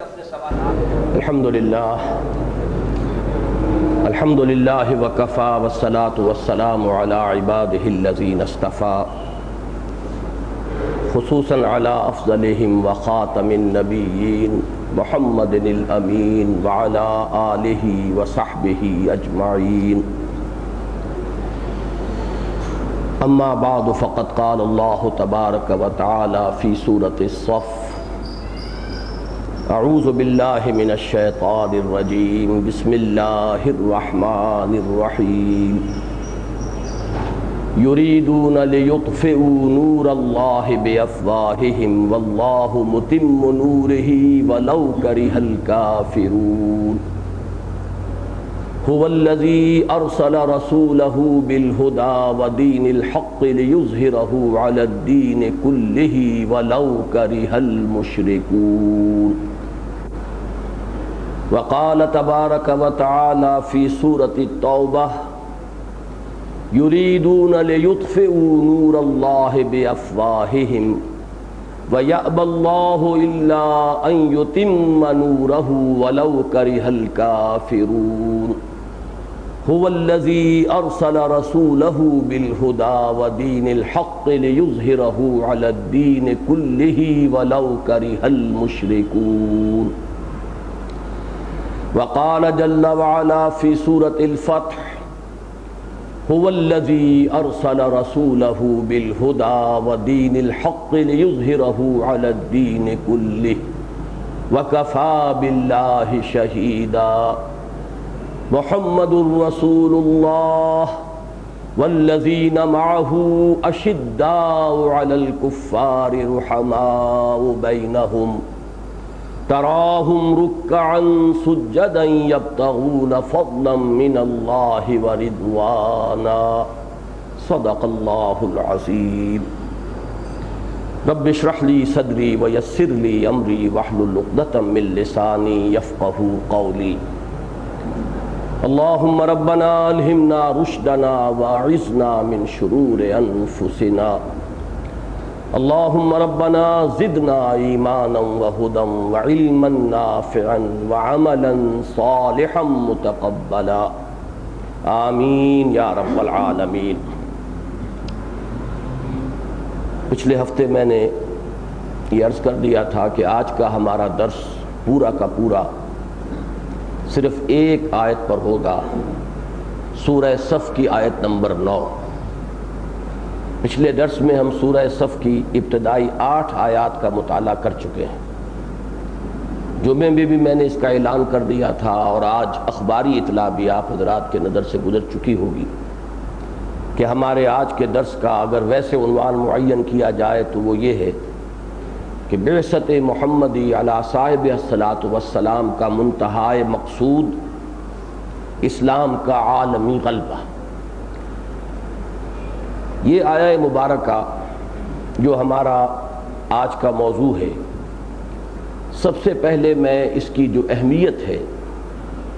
الحمدللہ وکفا والصلاة والسلام علی عبادہ الذین اصطفى خصوصاً علی افضلہم وخاتم النبیین محمد الامین وعلی آلہ وصحبہ اجمعین اما بعد فقد قال اللہ تبارک وتعالی فی سورة الصف اعوذ باللہ من الشیطان الرجیم بسم اللہ الرحمن الرحیم یریدون لیطفئوا نور اللہ بافواہہم واللہ متم نورہ ولو کرہ الکافرون هو الذی ارسل رسولہ بالہدی ودین الحق لیظہرہ علی الدین کلہ ولو کرہ المشرکون وقال تبارک وتعالی فی سورة التوبہ یریدون لیطفئوا نور اللہ بافواہہم وَيَأْبَى اللَّهُ إِلَّا أَن يُتِمَّ نُورَهُ وَلَوْ كَرِهَ الْكَافِرُونَ هُوَ الَّذِي أَرْسَلَ رَسُولَهُ بِالْهُدَى وَدِينِ الْحَقِّ لِيُظْهِرَهُ عَلَى الدِّينِ كُلِّهِ وَلَوْ كَرِهَ الْمُشْرِكُونَ وقال جل وعلا في سورة الفتح هو الذي أرسل رسوله بالهدى ودين الحق ليظهره على الدين كله وكفى بالله شهيدا محمد رسول الله والذين معه أشداء على الكفار رحماء بينهم تراهم ركعا سجدا يبتغون فضلا من الله ورضوانا صدق الله العظيم رب اشرح لي صدري ويسر لي امري واحلل عقدة من لساني يفقهوا قولي اللهم ربنا الهمنا رشدنا واعذنا من شرور انفسنا اللهم ربنا زدنا ایمانا وہدا وعلما نافعا وعملا صالحا متقبلا آمین یا رب العالمین۔ پچھلے ہفتے میں نے یہ عرض کر دیا تھا کہ آج کا ہمارا درس پورا کا پورا صرف ایک آیت پر ہوگا، سورہ صف کی آیت نمبر 9۔ پچھلے درس میں ہم سورہ صف کی ابتدائی 8 آیات کا مطالعہ کر چکے ہیں۔ جمعے میں بھی میں نے اس کا اعلان کر دیا تھا اور آج اخباری اطلاع بھی آپ حضرات کے نظر سے گزر چکی ہوگی کہ ہمارے آج کے درس کا اگر ویسے عنوان معین کیا جائے تو وہ یہ ہے کہ بعثت محمدی علی صاحب الصلاۃ والسلام کا منتہائے مقصود اسلام کا عالمی غلبہ۔ یہ آیہ مبارکہ جو ہمارا آج کا موضوع ہے، سب سے پہلے میں اس کی جو اہمیت ہے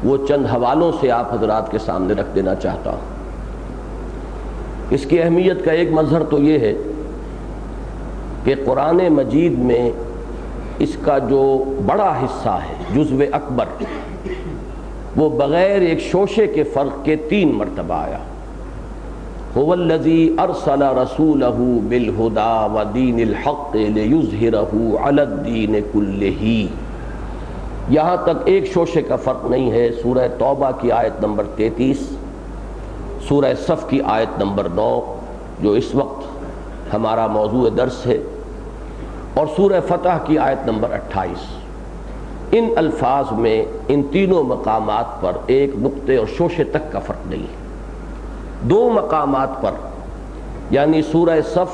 وہ چند حوالوں سے آپ حضرات کے سامنے رکھ دینا چاہتا ہوں۔ اس کی اہمیت کا ایک مظہر تو یہ ہے کہ قرآن مجید میں اس کا جو بڑا حصہ ہے جزو اکبر، وہ بغیر ایک شوشے کے فرق کے 3 مرتبہ آیا۔ هو الذی ارسل رسولہ بالہدی ودین الحق لیظہرہ علی الدین کلہ۔ یہاں تک ایک شوشے کا فرق نہیں ہے۔ سورہ توبہ کی آیت نمبر 33، سورہ صف کی آیت نمبر 9 جو اس وقت ہمارا موضوع درس ہے، اور سورہ فتح کی آیت نمبر 28۔ ان الفاظ میں ان تینوں مقامات پر ایک نقطے اور شوشے تک کا فرق نہیں ہے۔ 2 مقامات پر یعنی سورہ صف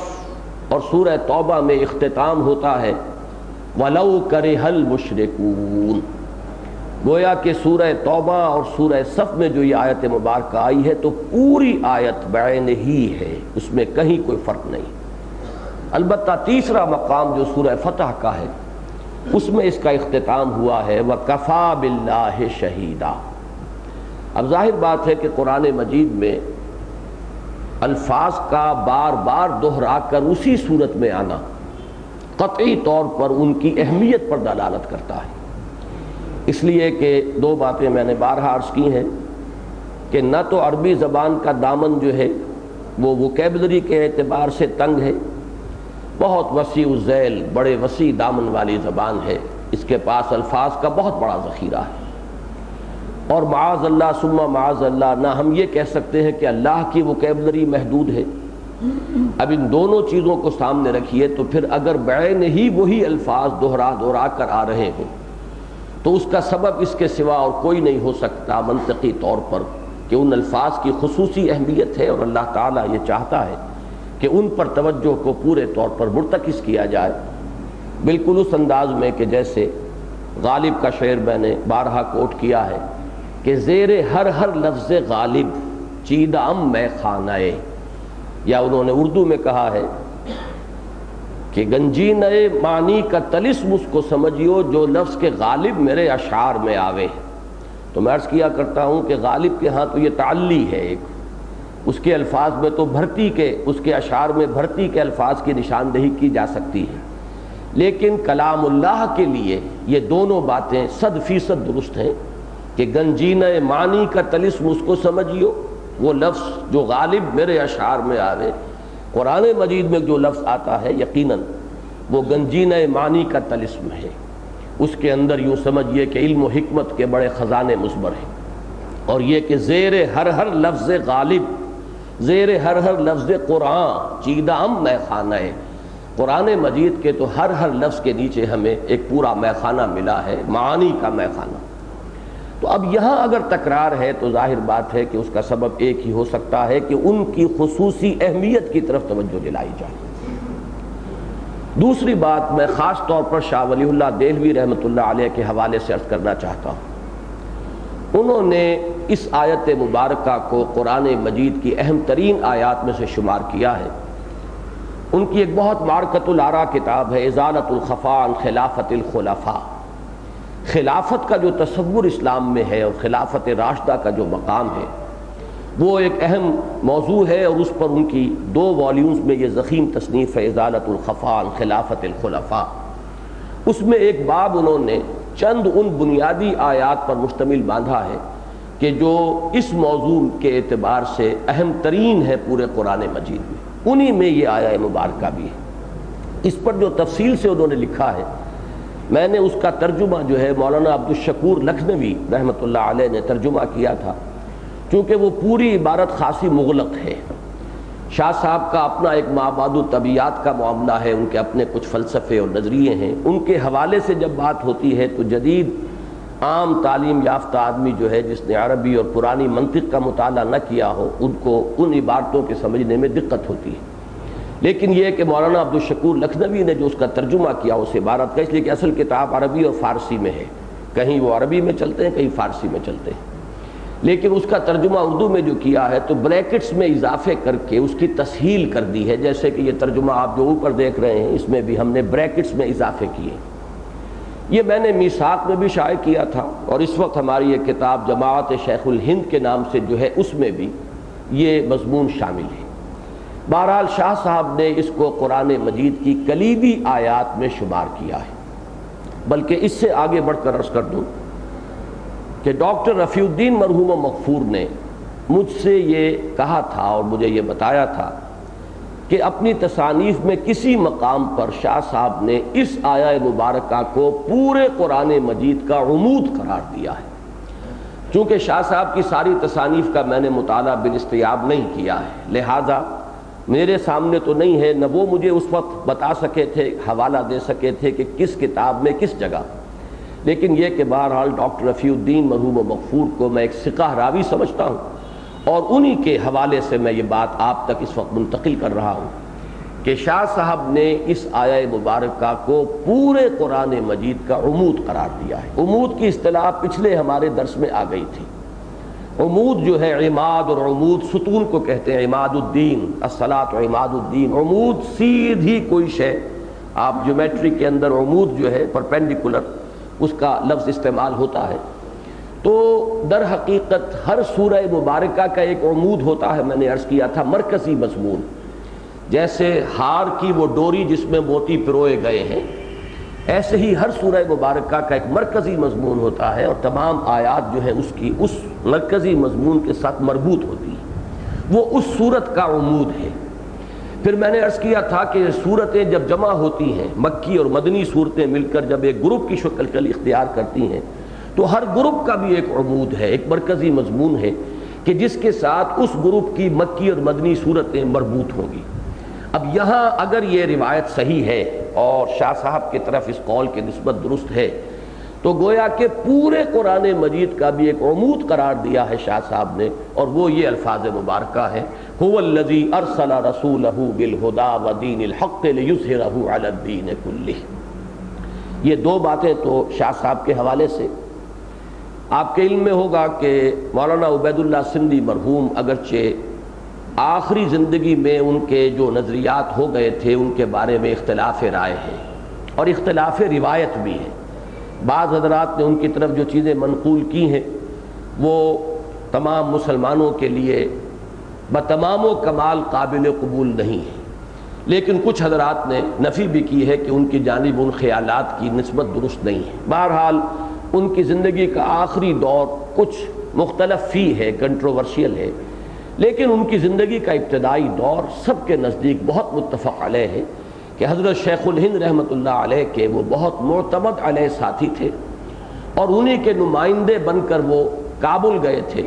اور سورہ توبہ میں اختتام ہوتا ہے وَلَوْ كَرِهَ الْمُشْرِكُونَ۔ گویا کہ سورہ توبہ اور سورہ صف میں جو یہ آیت مبارکہ آئی ہے تو پوری آیت بعین ہی ہے، اس میں کہیں کوئی فرق نہیں۔ البتہ تیسرا مقام جو سورہ فتح کا ہے اس میں اس کا اختتام ہوا ہے وَكَفَى بِاللَّهِ شَهِيدًا۔ اب ظاہر بات ہے کہ قرآن مجید میں الفاظ کا بار بار دہرا کر اسی صورت میں آنا قطعی طور پر ان کی اہمیت پر دلالت کرتا ہے۔ اس لیے کہ دو باتیں میں نے بارہا عرض کی ہیں کہ نہ تو عربی زبان کا دامن جو ہے وہ ووکیبلری کے اعتبار سے تنگ ہے، بہت وسیع الذیل، بڑے وسیع دامن والی زبان ہے، اس کے پاس الفاظ کا بہت بڑا ذخیرہ ہے، اور معاذ اللہ ثم معاذ اللہ نہ ہم یہ کہہ سکتے ہیں کہ اللہ کی ووکیبلری محدود ہے۔ اب ان دونوں چیزوں کو سامنے رکھیے تو پھر اگر بعین ہی وہی الفاظ دہرا کر آ رہے ہوں تو اس کا سبب اس کے سوا اور کوئی نہیں ہو سکتا منطقی طور پر کہ ان الفاظ کی خصوصی اہمیت ہے، اور اللہ تعالیٰ یہ چاہتا ہے کہ ان پر توجہ کو پورے طور پر مرتکز کیا جائے، بالکل اس انداز میں کہ جیسے غالب کا شعر میں نے بارہا کوٹ کیا ہے کہ زیر ہر لفظ غالب چیدام میں خانائے، یا انہوں نے اردو میں کہا ہے کہ گنجینہ معنی کا طلسم اس کو سمجھیو جو لفظ کے غالب میرے اشعار میں آوے۔ تو میں عرض کیا کرتا ہوں کہ غالب کے ہاں تو یہ تعلی ہے، ایک اس کے الفاظ میں تو بھرتی کے، اس کے اشعار میں بھرتی کے الفاظ کی نشاندہی کی جا سکتی ہے، لیکن کلام اللہ کے لیے یہ دونوں باتیں 100% درست ہیں کہ گنجینہ معنی کا طلسم اس کو سمجھیو، وہ لفظ جو غالب میرے اشعار میں آوے۔ قرآن مجید میں جو لفظ آتا ہے یقیناً وہ گنجینہ معنی کا طلسم ہے، اس کے اندر یوں سمجھیے کہ علم و حکمت کے بڑے خزانے مصبر ہیں، اور یہ کہ زیر ہر لفظ غالب، زیر ہر لفظ قرآن چیدام میں خانہ ہے، قرآن مجید کے تو ہر لفظ کے نیچے ہمیں ایک پورا میخانہ ملا ہے، معانی کا میخانہ۔ تو اب یہاں اگر تکرار ہے تو ظاہر بات ہے کہ اس کا سبب ایک ہی ہو سکتا ہے کہ ان کی خصوصی اہمیت کی طرف توجہ دلائی جائے۔ دوسری بات میں خاص طور پر شاہ ولی اللہ دہلوی رحمۃ اللہ علیہ کے حوالے سے عرض کرنا چاہتا ہوں۔ انہوں نے اس آیت مبارکہ کو قرآن مجید کی اہم ترین آیات میں سے شمار کیا ہے۔ ان کی ایک بہت معرکۃ الآراء کتاب ہے ازالۃ الخفا عن خلافت الخلفاء۔ خلافت کا جو تصور اسلام میں ہے اور خلافت راشدہ کا جو مقام ہے وہ ایک اہم موضوع ہے، اور اس پر ان کی 2 والیومز میں یہ ضخیم تصنیف ہے ازالۃ الخفا عن خلافت الخلفاء۔ اس میں ایک باب انہوں نے چند ان بنیادی آیات پر مشتمل باندھا ہے کہ جو اس موضوع کے اعتبار سے اہم ترین ہے پورے قرآن مجید میں، انہی میں یہ آیہ مبارکہ بھی ہے۔ اس پر جو تفصیل سے انہوں نے لکھا ہے، میں نے اس کا ترجمہ جو ہے مولانا عبدالشکور لکھنوی رحمۃ اللہ علیہ نے ترجمہ کیا تھا، چونکہ وہ پوری عبارت خاصی مغلق ہے۔ شاہ صاحب کا اپنا ایک مابعد الطبیعیات کا معاملہ ہے، ان کے اپنے کچھ فلسفے اور نظریے ہیں، ان کے حوالے سے جب بات ہوتی ہے تو جدید عام تعلیم یافتہ آدمی جو ہے جس نے عربی اور پرانی منطق کا مطالعہ نہ کیا ہو، ان کو ان عبارتوں کے سمجھنے میں دقت ہوتی ہے۔ لیکن یہ کہ مولانا عبدالشکور لکھنوی نے جو اس کا ترجمہ کیا اس عبارت کا، اس لیے کہ اصل کتاب عربی اور فارسی میں ہے، کہیں وہ عربی میں چلتے ہیں کہیں فارسی میں چلتے ہیں، لیکن اس کا ترجمہ اردو میں جو کیا ہے تو بریکٹس میں اضافے کر کے اس کی تسہیل کر دی ہے، جیسے کہ یہ ترجمہ آپ جو اوپر دیکھ رہے ہیں اس میں بھی ہم نے بریکٹس میں اضافے کیے۔ یہ میں نے میثاق میں بھی شائع کیا تھا، اور اس وقت ہماری یہ کتاب جماعت شیخ الہند کے نام سے جو ہے اس میں بھی یہ مضمون شامل ہے۔ بہرحال شاہ صاحب نے اس کو قرآن مجید کی کلیدی آیات میں شمار کیا ہے۔ بلکہ اس سے آگے بڑھ کر عرض کر دوں کہ ڈاکٹر رفیع الدین مرحوم و مغفور نے مجھ سے یہ کہا تھا اور مجھے یہ بتایا تھا کہ اپنی تصانیف میں کسی مقام پر شاہ صاحب نے اس آیہ مبارکہ کو پورے قرآن مجید کا عمود قرار دیا ہے۔ چونکہ شاہ صاحب کی ساری تصانیف کا میں نے مطالعہ بالاستیاب نہیں کیا ہے، لہذا میرے سامنے تو نہیں ہے، نہ وہ مجھے اس وقت بتا سکے تھے، حوالہ دے سکے تھے کہ کس کتاب میں کس جگہ، لیکن یہ کہ بہرحال ڈاکٹر رفیع الدین مرحوم و مغفور کو میں ایک ثقہ راوی سمجھتا ہوں، اور انہی کے حوالے سے میں یہ بات آپ تک اس وقت منتقل کر رہا ہوں کہ شاہ صاحب نے اس آیہ مبارکہ کو پورے قرآن مجید کا عمود قرار دیا ہے۔ عمود کی اصطلاح پچھلے ہمارے درس میں آ گئی تھی۔ عمود جو ہے عماد، اور عمود ستون کو کہتے ہیں، عماد الدین الصلاۃ عماد الدین، عمود سیدھی کوئی شے، آپ جیومیٹری کے اندر عمود جو ہے پرپینڈیکولر اس کا لفظ استعمال ہوتا ہے، تو در حقیقت ہر سورہ مبارکہ کا ایک عمود ہوتا ہے، میں نے عرض کیا تھا مرکزی مضمون، جیسے ہار کی وہ ڈوری جس میں موتی پروئے گئے ہیں، ایسے ہی ہر سورہ مبارکہ کا ایک مرکزی مضمون ہوتا ہے اور تمام آیات جو ہیں اس کی اس مرکزی مضمون کے ساتھ مربوط ہوتی ہے، وہ اس سورت کا عمود ہے۔ پھر میں نے عرض کیا تھا کہ سورتیں جب جمع ہوتی ہیں، مکی اور مدنی صورتیں مل کر جب ایک گروپ کی شکل اختیار کرتی ہیں، تو ہر گروپ کا بھی ایک عمود ہے، ایک مرکزی مضمون ہے کہ جس کے ساتھ اس گروپ کی مکی اور مدنی صورتیں مربوط ہوں گی۔ اب یہاں اگر یہ روایت صحیح ہے اور شاہ صاحب کی طرف اس قول کی نسبت درست ہے، تو گویا کہ پورے قرآن مجید کا بھی ایک عمود قرار دیا ہے شاہ صاحب نے، اور وہ یہ الفاظ مبارکہ ہے، هو الذی ارسل رسولہ بالہدی ودین الحق لیظہرہ علی الدین کلہ۔ یہ دو باتیں تو شاہ صاحب کے حوالے سے۔ آپ کے علم میں ہوگا کہ مولانا عبید اللہ سندھی مرحوم اگرچہ آخری زندگی میں ان کے جو نظریات ہو گئے تھے ان کے بارے میں اختلاف رائے ہے اور اختلاف روایت بھی ہے۔ بعض حضرات نے ان کی طرف جو چیزیں منقول کی ہیں وہ تمام مسلمانوں کے لیے بتمام و کمال قابل قبول نہیں ہے، لیکن کچھ حضرات نے نفی بھی کی ہے کہ ان کی جانب ان خیالات کی نسبت درست نہیں ہے۔ بہرحال ان کی زندگی کا آخری دور کچھ مختلف فی ہے، کنٹروورشیل ہے، لیکن ان کی زندگی کا ابتدائی دور سب کے نزدیک بہت متفق علیہ ہے کہ حضرت شیخ الہند رحمۃ اللہ علیہ کے وہ بہت معتمد علیہ ساتھی تھے، اور انہی کے نمائندے بن کر وہ کابل گئے تھے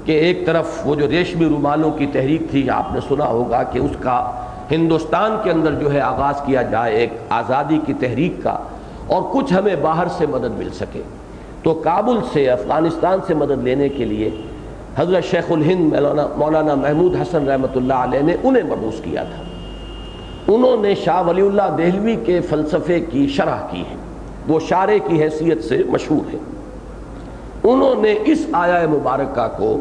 کہ ایک طرف وہ جو ریشمی رومالوں کی تحریک تھی، آپ نے سنا ہوگا کہ اس کا ہندوستان کے اندر جو ہے آغاز کیا جائے ایک آزادی کی تحریک کا، اور کچھ ہمیں باہر سے مدد مل سکے، تو کابل سے افغانستان سے مدد لینے کے لیے حضرت شیخ الہند مولانا محمود حسن رحمۃ اللہ علیہ نے انہیں مبعوث کیا تھا۔ انہوں نے شاہ ولی اللہ دہلوی کے فلسفے کی شرح کی ہے، وہ شارح کی حیثیت سے مشہور ہے۔ انہوں نے اس آیہ مبارکہ کو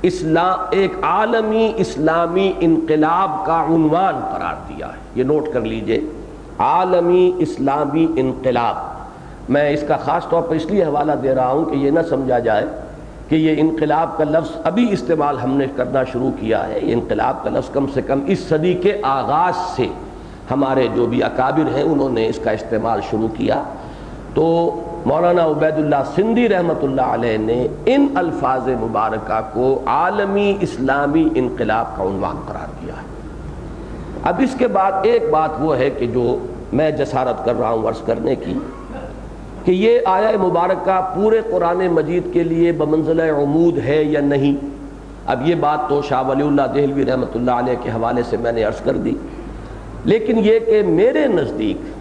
ایک عالمی اسلامی انقلاب کا عنوان قرار دیا ہے۔ یہ نوٹ کر لیجئے، عالمی اسلامی انقلاب۔ میں اس کا خاص طور پر اس لیے حوالہ دے رہا ہوں کہ یہ نہ سمجھا جائے کہ یہ انقلاب کا لفظ ابھی استعمال ہم نے کرنا شروع کیا ہے۔ یہ انقلاب کا لفظ کم سے کم اس صدی کے آغاز سے ہمارے جو بھی اکابر ہیں انہوں نے اس کا استعمال شروع کیا۔ تو مولانا عبید اللہ سندھی رحمۃ اللہ علیہ نے ان الفاظ مبارکہ کو عالمی اسلامی انقلاب کا عنوان قرار دیا ہے۔ اب اس کے بعد ایک بات وہ ہے کہ جو میں جسارت کر رہا ہوں عرض کرنے کی، کہ یہ آیہ مبارکہ پورے قرآن مجید کے لیے بمنزلہ عمود ہے یا نہیں۔ اب یہ بات تو شاہ ولی اللہ دہلوی رحمۃ اللہ علیہ کے حوالے سے میں نے عرض کر دی، لیکن یہ کہ میرے نزدیک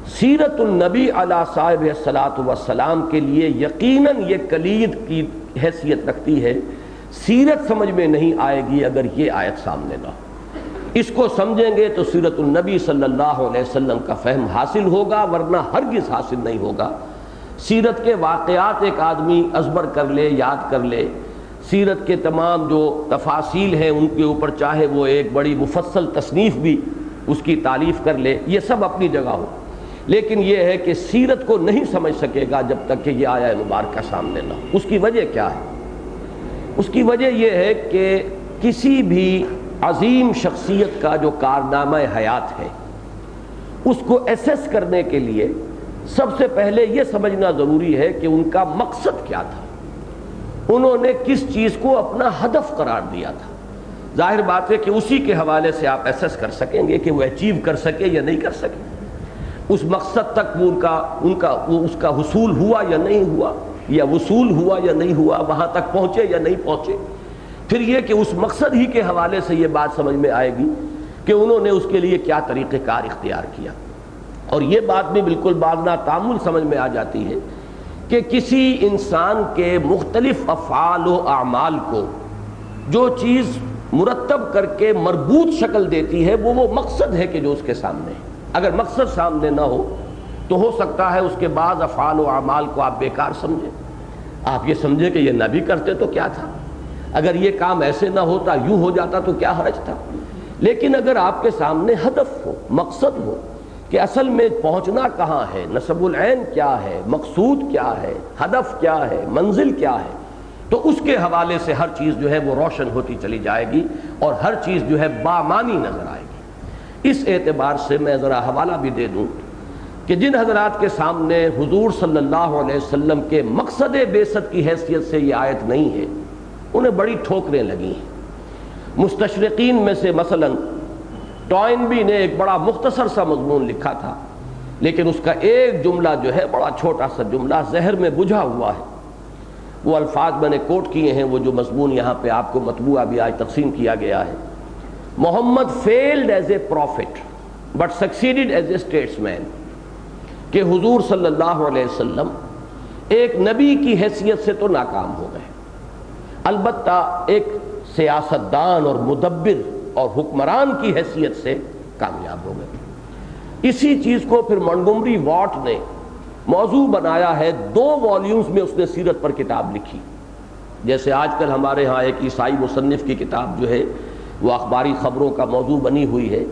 سیرت النبی علیہ صاحب الصلاۃ والسلام کے لیے یقیناً یہ کلید کی حیثیت رکھتی ہے۔ سیرت سمجھ میں نہیں آئے گی اگر یہ آیت سامنے نہ ہو۔ اس کو سمجھیں گے تو سیرت النبی صلی اللہ علیہ وسلم کا فہم حاصل ہوگا، ورنہ ہرگز حاصل نہیں ہوگا۔ سیرت کے واقعات ایک آدمی ازبر کر لے، یاد کر لے، سیرت کے تمام جو تفاصیل ہیں ان کے اوپر چاہے وہ ایک بڑی مفصل تصنیف بھی اس کی تعلیف کر لے، یہ سب اپنی جگہ ہو، لیکن یہ ہے کہ سیرت کو نہیں سمجھ سکے گا جب تک کہ یہ آیہ مبارکہ سامنے نہ ہو۔ اس کی وجہ کیا ہے؟ اس کی وجہ یہ ہے کہ کسی بھی عظیم شخصیت کا جو کارنامہ حیات ہے اس کو ایسیس کرنے کے لیے سب سے پہلے یہ سمجھنا ضروری ہے کہ ان کا مقصد کیا تھا، انہوں نے کس چیز کو اپنا ہدف قرار دیا تھا۔ ظاہر بات ہے کہ اسی کے حوالے سے آپ ایسیس کر سکیں گے کہ وہ اچیو کر سکے یا نہیں کر سکے، اس مقصد تک وہ اس کا حصول ہوا یا نہیں ہوا، یا وصول ہوا یا نہیں ہوا، وہاں تک پہنچے یا نہیں پہنچے۔ پھر یہ کہ اس مقصد ہی کے حوالے سے یہ بات سمجھ میں آئے گی کہ انہوں نے اس کے لیے کیا طریقہ کار اختیار کیا، اور یہ بات بھی بالکل باذنا تعامل سمجھ میں آ جاتی ہے کہ کسی انسان کے مختلف افعال و اعمال کو جو چیز مرتب کر کے مربوط شکل دیتی ہے وہ مقصد ہے کہ جو اس کے سامنے ہے۔ اگر مقصد سامنے نہ ہو تو ہو سکتا ہے اس کے بعض افعال و اعمال کو آپ بیکار سمجھیں، آپ یہ سمجھیں کہ یہ نہ بھی کرتے تو کیا تھا، اگر یہ کام ایسے نہ ہوتا یوں ہو جاتا تو کیا حرج تھا۔ لیکن اگر آپ کے سامنے ہدف ہو، مقصد ہو کہ اصل میں پہنچنا کہاں ہے، نصب العین کیا ہے، مقصود کیا ہے، ہدف کیا ہے، منزل کیا ہے، تو اس کے حوالے سے ہر چیز جو ہے وہ روشن ہوتی چلی جائے گی اور ہر چیز جو ہے بامانی نظر آئے گی۔ اس اعتبار سے میں ذرا حوالہ بھی دے دوں کہ جن حضرات کے سامنے حضور صلی اللہ علیہ وسلم کے مقصد بعثت کی حیثیت سے یہ آیت نہیں ہے، انہیں بڑی ٹھوکریں لگی ہیں۔ مستشرقین میں سے مثلا ٹوائنبی نے ایک بڑا مختصر سا مضمون لکھا تھا، لیکن اس کا ایک جملہ جو ہے بڑا چھوٹا سا جملہ زہر میں بجھا ہوا ہے۔ وہ الفاظ میں نے کوٹ کیے ہیں، وہ جو مضمون یہاں پہ آپ کو مطبوعہ بھی آج تقسیم کیا گیا ہے۔ محمد failed as a prophet but succeeded as a statesman، کہ حضور صلی اللہ علیہ وسلم ایک نبی کی حیثیت سے تو ناکام ہو گئے، البتہ ایک سیاستدان اور مدبر اور حکمران کی حیثیت سے کامیاب ہو گئے۔ اسی چیز کو پھر منٹگومری واٹ نے موضوع بنایا ہے، 2 والیومز میں اس نے سیرت پر کتاب لکھی۔ جیسے آج کل ہمارے ہاں ایک عیسائی مصنف کی کتاب جو ہے وہ اخباری خبروں کا موضوع بنی ہوئی ہے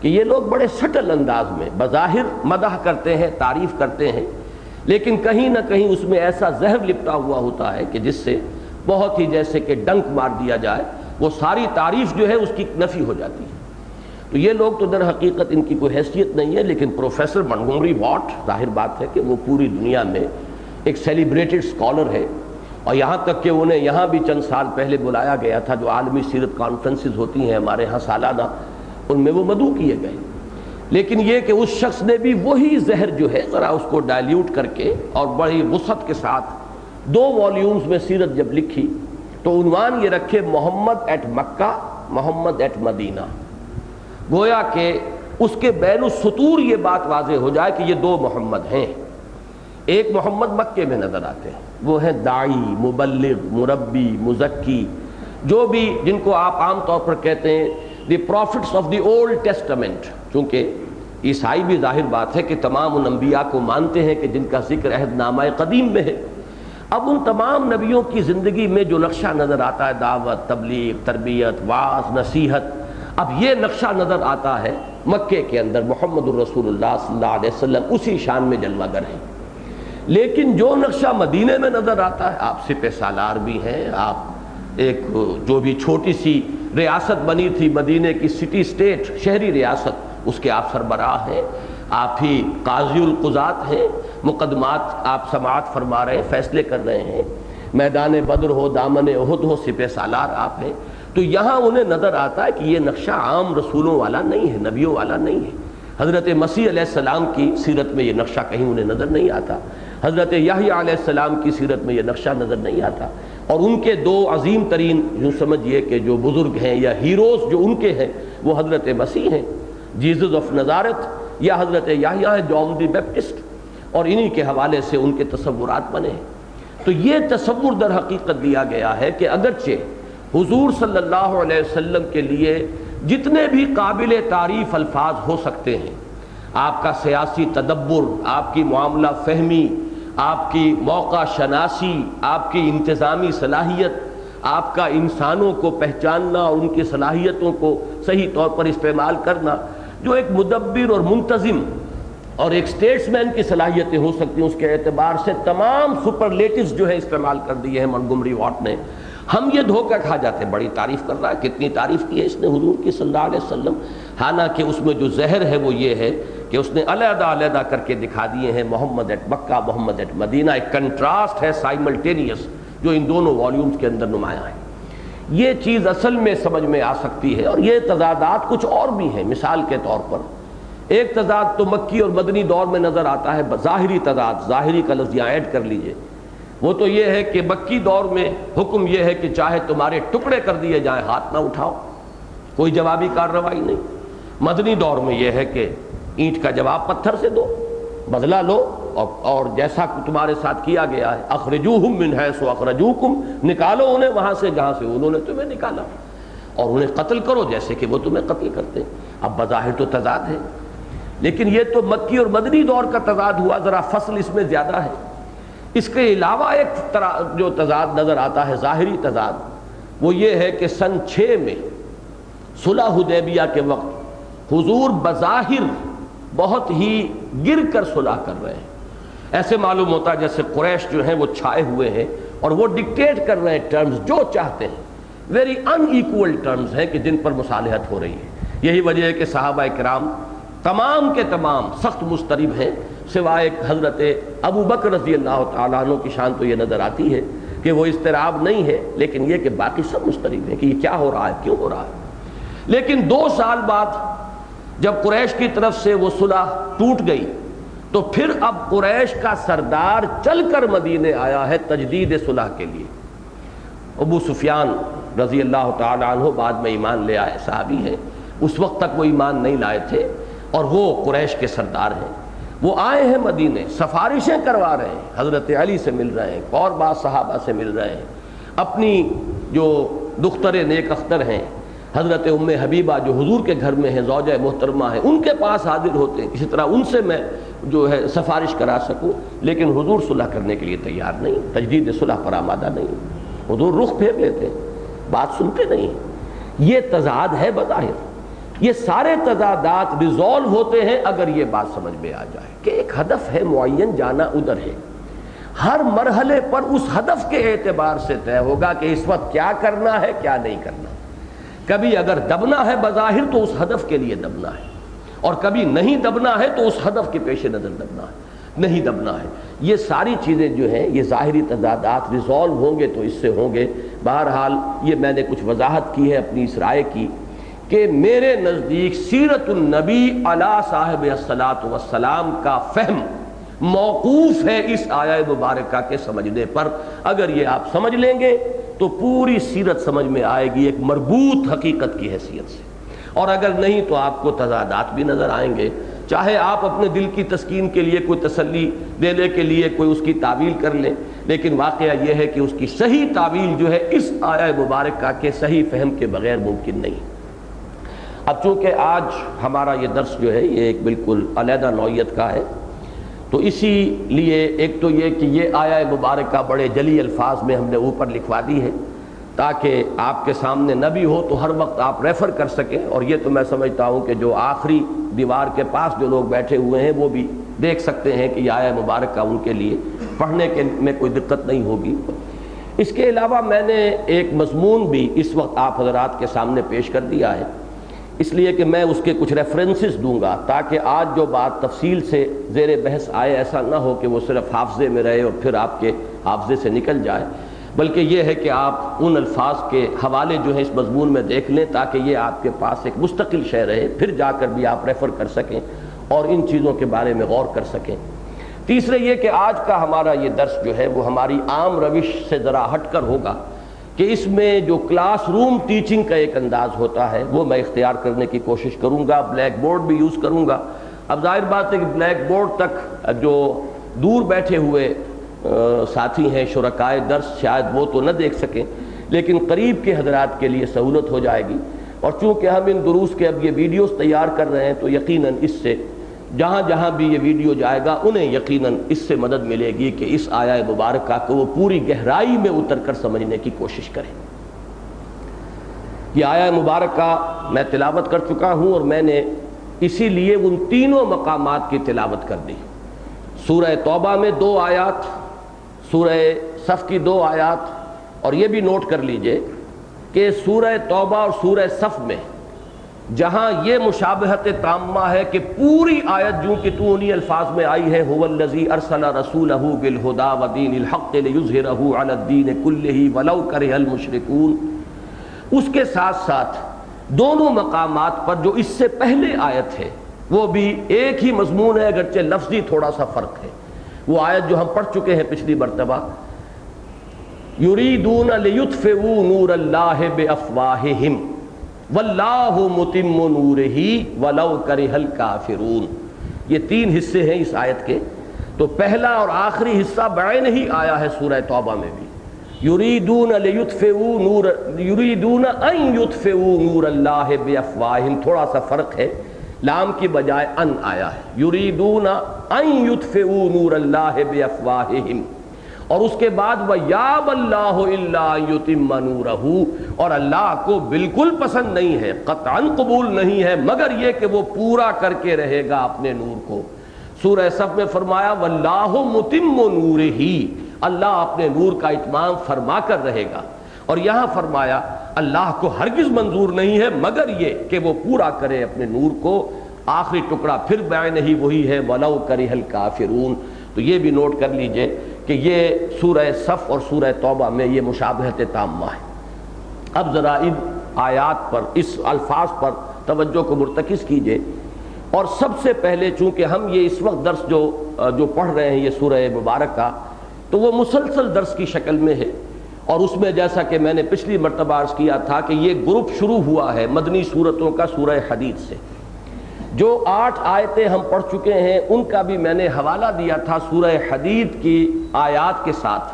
کہ یہ لوگ بڑے سٹل انداز میں بظاہر مدح کرتے ہیں، تعریف کرتے ہیں، لیکن کہیں نہ کہیں اس میں ایسا زہر لپٹا ہوا ہوتا ہے کہ جس سے بہت ہی جیسے کہ ڈنک مار دیا جائے، وہ ساری تعریف جو ہے اس کی نفی ہو جاتی ہے۔ تو یہ لوگ تو در حقیقت ان کی کوئی حیثیت نہیں ہے، لیکن پروفیسر منٹگومری واٹ ظاہر بات ہے کہ وہ پوری دنیا میں ایک سیلیبریٹڈ اسکالر ہے، اور یہاں تک کہ انہیں یہاں بھی چند سال پہلے بلایا گیا تھا، جو عالمی سیرت کانفرنسز ہوتی ہیں ہمارے ہاں سالانہ، ان میں وہ مدعو کیے گئے۔ لیکن یہ کہ اس شخص نے بھی وہی زہر جو ہے ذرا اس کو ڈائلیوٹ کر کے اور بڑی وسعت کے ساتھ 2 والیومز میں سیرت جب لکھی تو عنوان یہ رکھے محمد at Mecca, Muhammad at Medina, گویا کہ اس کے بین السطور یہ بات واضح ہو جائے کہ یہ 2 محمد ہیں۔ ایک محمد مکے میں نظر آتے ہیں، وہ ہیں داعی، مبلغ، مربی، مزکی، جو بھی جن کو آپ عام طور پر کہتے ہیں the prophets of the old testament, چونکہ عیسائی بھی ظاہر بات ہے کہ تمام ان انبیاء کو مانتے ہیں کہ جن کا ذکر عہد نامہ قدیم میں ہے۔ اب ان تمام نبیوں کی زندگی میں جو نقشہ نظر آتا ہے، دعوت، تبلیغ، تربیت، وعظ، نصیحت، اب یہ نقشہ نظر آتا ہے مکے کے اندر، محمد الرسول اللہ صلی اللہ علیہ وسلم اسی شان میں جلوہ گر ہیں۔ لیکن جو نقشہ مدینے میں نظر آتا ہے، آپ سپہ سالار بھی ہیں، آپ ایک جو بھی چھوٹی سی ریاست بنی تھی مدینے کی، سٹی سٹیٹ، شہری ریاست، اس کے آپ سربراہ ہیں، آپ ہی قاضی القضات ہیں، مقدمات آپ سماعت فرما رہے ہیں، فیصلے کر رہے ہیں، میدان بدر ہو، دامن احد ہو، سپہ سالار آپ ہیں۔ تو یہاں انہیں نظر آتا ہے کہ یہ نقشہ عام رسولوں والا نہیں ہے، نبیوں والا نہیں ہے۔ حضرت مسیح علیہ السلام کی سیرت میں یہ نقشہ کہیں انہیں نظر نہیں آتا، حضرت یحییٰ علیہ السلام کی سیرت میں یہ نقشہ نظر نہیں آتا، اور ان کے 2 عظیم ترین یوں سمجھیے کہ جو بزرگ ہیں یا ہیروز جو ان کے ہیں، وہ حضرت مسیح ہیں، جیزس آف نزارت، یا حضرت یحییٰ ہیں، جان دی بیپٹسٹ، اور انہی کے حوالے سے ان کے تصورات بنے ہیں۔ تو یہ تصور در حقیقت دیا گیا ہے کہ اگرچہ حضور صلی اللہ علیہ وسلم کے لیے جتنے بھی قابل تعریف الفاظ ہو سکتے ہیں، آپ کا سیاسی تدبر، آپ کی معاملہ فہمی، آپ کی موقع شناسی، آپ کی انتظامی صلاحیت، آپ کا انسانوں کو پہچاننا اور ان کی صلاحیتوں کو صحیح طور پر استعمال کرنا، جو ایک مدبر اور منتظم اور ایک سٹیٹسمین کی صلاحیتیں ہو سکتی ہیں، اس کے اعتبار سے تمام سپرلیٹوز جو ہے استعمال کر دیے ہیں منٹگومری واٹ نے۔ ہم یہ دھوکہ کھا جاتے ہیں، بڑی تعریف کر رہا ہے، کتنی تعریف کی ہے اس نے حضور کی صلی اللہ علیہ وسلم، حالانکہ اس میں جو زہر ہے وہ یہ ہے کہ اس نے علیحدہ علیحدہ کر کے دکھا دیے ہیں، محمد at Mecca, Muhammad at Medina, ایک کنٹراسٹ ہے سائملٹینیس جو ان دونوں والیومز کے اندر نمایاں ہے۔ یہ چیز اصل میں سمجھ میں آ سکتی ہے، اور یہ تضادات کچھ اور بھی ہیں۔ مثال کے طور پر ایک تضاد تو مکی اور مدنی دور میں نظر آتا ہے، ظاہری تضاد، ظاہری کا لفظ یہاں ایڈ کر لیجئے، وہ تو یہ ہے کہ مکی دور میں حکم یہ ہے کہ چاہے تمہارے ٹکڑے کر دیے جائیں، ہاتھ نہ اٹھاؤ، کوئی جوابی کارروائی نہیں۔ مدنی دور میں یہ ہے کہ اینٹ کا جواب پتھر سے دو، بدلہ لو، اور جیسا تمہارے ساتھ کیا گیا ہے، اخرجوہم من حیث اخرجوکم، نکالو انہیں وہاں سے جہاں سے انہوں نے تمہیں نکالا، اور انہیں قتل کرو جیسے کہ وہ تمہیں قتل کرتے ہیں۔ اب بظاہر تو تضاد ہے، لیکن یہ تو مکی اور مدنی دور کا تضاد ہوا، ذرا فصل اس میں زیادہ ہے۔ اس کے علاوہ ایک طرح جو تضاد نظر آتا ہے، ظاہری تضاد، وہ یہ ہے کہ سن 6 میں صلح حدیبیہ کے وقت حضور بظاہر بہت ہی گر کر صلح کر رہے ہیں، ایسے معلوم ہوتا ہے جیسے قریش جو ہیں وہ چھائے ہوئے ہیں اور وہ ڈکٹیٹ کر رہے ہیں ٹرمز جو چاہتے ہیں، ویری ان ایکول ٹرمز ہیں کہ جن پر مصالحت ہو رہی ہے۔ یہی وجہ ہے کہ صحابہ کرام تمام کے تمام سخت مضطرب ہیں، سوائے حضرت ابو بکر رضی اللہ تعالیٰ عنہ کی شان تو یہ نظر آتی ہے کہ وہ اضطراب نہیں ہے، لیکن یہ کہ باقی سب مضطرب ہیں کہ یہ کیا ہو رہا ہے، کیوں ہو رہا ہے۔ لیکن 2 سال بعد جب قریش کی طرف سے وہ صلح ٹوٹ گئی تو پھر اب قریش کا سردار چل کر مدینے آیا ہے تجدید صلح کے لیے۔ ابو سفیان رضی اللہ تعالیٰ عنہ بعد میں ایمان لے آئے، صحابی ہیں، اس وقت تک وہ ایمان نہیں لائے تھے، اور وہ قریش کے سردار ہیں۔ وہ آئے ہیں مدینے، سفارشیں کروا رہے ہیں، حضرت علی سے مل رہے ہیں، اور بعض صحابہ سے مل رہے ہیں، اپنی جو دختر نیک اختر ہیں حضرت ام حبیبہ جو حضور کے گھر میں ہیں، زوجہ محترمہ ہیں، ان کے پاس حاضر ہوتے ہیں، اسی طرح ان سے میں جو ہے سفارش کرا سکوں، لیکن حضور صلح کرنے کے لیے تیار نہیں، تجدید صلح پر آمادہ نہیں، حضور رخ پھیر لیتے ہیں، بات سنتے نہیں۔ یہ تضاد ہے بظاہر، یہ سارے تضادات ریزالو ہوتے ہیں اگر یہ بات سمجھ میں آ جائے کہ ایک ہدف ہے معین، جانا ادھر ہے، ہر مرحلے پر اس ہدف کے اعتبار سے طے ہوگا کہ اس وقت کیا کرنا ہے کیا نہیں کرنا۔ کبھی اگر دبنا ہے بظاہر تو اس ہدف کے لیے دبنا ہے، اور کبھی نہیں دبنا ہے تو اس ہدف کے پیش نظر دبنا ہے، نہیں دبنا ہے۔ یہ ساری چیزیں جو ہیں یہ ظاہری تضادات ریزالو ہوں گے تو اس سے ہوں گے۔ بہرحال یہ میں نے کچھ وضاحت کی ہے اپنی اس رائے کی کہ میرے نزدیک سیرت النبی علی صاحب الصلاۃ والسلام کا فہم موقوف ہے اس آیہ مبارکہ کے سمجھنے پر۔ اگر یہ آپ سمجھ لیں گے تو پوری سیرت سمجھ میں آئے گی ایک مربوط حقیقت کی حیثیت سے، اور اگر نہیں تو آپ کو تضادات بھی نظر آئیں گے، چاہے آپ اپنے دل کی تسکین کے لیے کوئی تسلی دینے کے لیے کوئی اس کی تعویل کر لیں، لیکن واقعہ یہ ہے کہ اس کی صحیح تعویل جو ہے اس آیہ مبارکہ کے صحیح فہم کے بغیر ممکن نہیں۔ اب چونکہ آج ہمارا یہ درس جو ہے یہ ایک بالکل علیحدہ نوعیت کا ہے، تو اسی لیے ایک تو یہ کہ یہ آیہ مبارکہ بڑے جلی الفاظ میں ہم نے اوپر لکھوا دی ہے تاکہ آپ کے سامنے نہ بھی ہو تو ہر وقت آپ ریفر کر سکیں، اور یہ تو میں سمجھتا ہوں کہ جو آخری دیوار کے پاس جو لوگ بیٹھے ہوئے ہیں وہ بھی دیکھ سکتے ہیں کہ یہ آیہ مبارکہ ان کے لیے پڑھنے کے میں کوئی دقت نہیں ہوگی۔ اس کے علاوہ میں نے ایک مضمون بھی اس وقت آپ حضرات کے سامنے پیش کر دیا ہے، اس لیے کہ میں اس کے کچھ ریفرنسز دوں گا تاکہ آج جو بات تفصیل سے زیر بحث آئے ایسا نہ ہو کہ وہ صرف حافظے میں رہے اور پھر آپ کے حافظے سے نکل جائے، بلکہ یہ ہے کہ آپ ان الفاظ کے حوالے جو ہیں اس مضمون میں دیکھ لیں تاکہ یہ آپ کے پاس ایک مستقل شے رہے، پھر جا کر بھی آپ ریفر کر سکیں اور ان چیزوں کے بارے میں غور کر سکیں۔ تیسرے یہ کہ آج کا ہمارا یہ درس جو ہے وہ ہماری عام روش سے ذرا ہٹ کر ہوگا کہ اس میں جو کلاس روم ٹیچنگ کا ایک انداز ہوتا ہے وہ میں اختیار کرنے کی کوشش کروں گا، بلیک بورڈ بھی یوز کروں گا۔ اب ظاہر بات ہے کہ بلیک بورڈ تک جو دور بیٹھے ہوئے ساتھی ہیں شرکائے درس شاید وہ تو نہ دیکھ سکیں، لیکن قریب کے حضرات کے لیے سہولت ہو جائے گی، اور چونکہ ہم ان دروس کے اب یہ ویڈیوز تیار کر رہے ہیں تو یقیناً اس سے جہاں جہاں بھی یہ ویڈیو جائے گا انہیں یقیناً اس سے مدد ملے گی کہ اس آیہ مبارکہ کو وہ پوری گہرائی میں اتر کر سمجھنے کی کوشش کریں۔ یہ آیہ مبارکہ میں تلاوت کر چکا ہوں، اور میں نے اسی لیے ان تینوں مقامات کی تلاوت کر دی۔ سورہ توبہ میں 2 آیات، سورہ صف کی 2 آیات، اور یہ بھی نوٹ کر لیجئے کہ سورہ توبہ اور سورہ صف میں جہاں یہ مشابہت تامہ ہے کہ پوری آیت جو کہ تو انہی الفاظ میں آئی ہے هو الذی ارسل رسولہ بالہدی ودین الحق لیظہرہ علی الدین کلہ ولو کرہ المشرکون، اس کے ساتھ ساتھ دونوں مقامات پر جو اس سے پہلے آیت ہے وہ بھی ایک ہی مضمون ہے اگرچہ لفظی تھوڑا سا فرق ہے۔ وہ آیت جو ہم پڑھ چکے ہیں پچھلی مرتبہ، یریدون لیطفئوا نور اللہ بافواہہم واللہ متم نورہ ولو کرہ الکافرون۔ یہ 3 حصے ہیں اس آیت کے، تو پہلا اور آخری حصہ بعین ہی آیا ہے سورہ توبہ میں بھی، یریدون لیطفئوا نور، یریدون ان یطفئوا نور اللہ بافواہہم، تھوڑا سا فرق ہے، لام کی بجائے ان آیا ہے، یریدون ان یطفئوا نور اللہ بافواہہم، اور اس کے بعد وَيَابَ اللَّهُ إِلَّا يُتِمَّ نُورَهُ، اور اللہ کو بالکل پسند نہیں ہے، قطعاً قبول نہیں ہے مگر یہ کہ وہ پورا کر کے رہے گا اپنے نور کو۔ سورہ صف میں فرمایا وَاللَّهُ مُتِمُّ نُورِهِ، اللہ اپنے نور کا اتمام فرما کر رہے گا، اور یہاں فرمایا اللہ کو ہرگز منظور نہیں ہے مگر یہ کہ وہ پورا کرے اپنے نور کو، آخری ٹکڑا پھر بیان ہی وہی ہے وَلَوْ كَرِهَ الْكَافِرُونَ. تو یہ بھی نوٹ کر لیجئے کہ یہ سورہ صف اور سورہ توبہ میں یہ مشابہت تامہ ہے. اب ذرا ان آیات پر، اس الفاظ پر توجہ کو مرتکز کیجئے. اور سب سے پہلے چونکہ ہم یہ اس وقت درس جو پڑھ رہے ہیں یہ سورہ مبارکہ، تو وہ مسلسل درس کی شکل میں ہے. اور اس میں جیسا کہ میں نے پچھلی مرتبہ عرض کیا تھا کہ یہ گروپ شروع ہوا ہے مدنی سورتوں کا سورہ حدید سے. جو 8 آیتیں ہم پڑھ چکے ہیں ان کا بھی میں نے حوالہ دیا تھا سورہ حدید کی آیات کے ساتھ،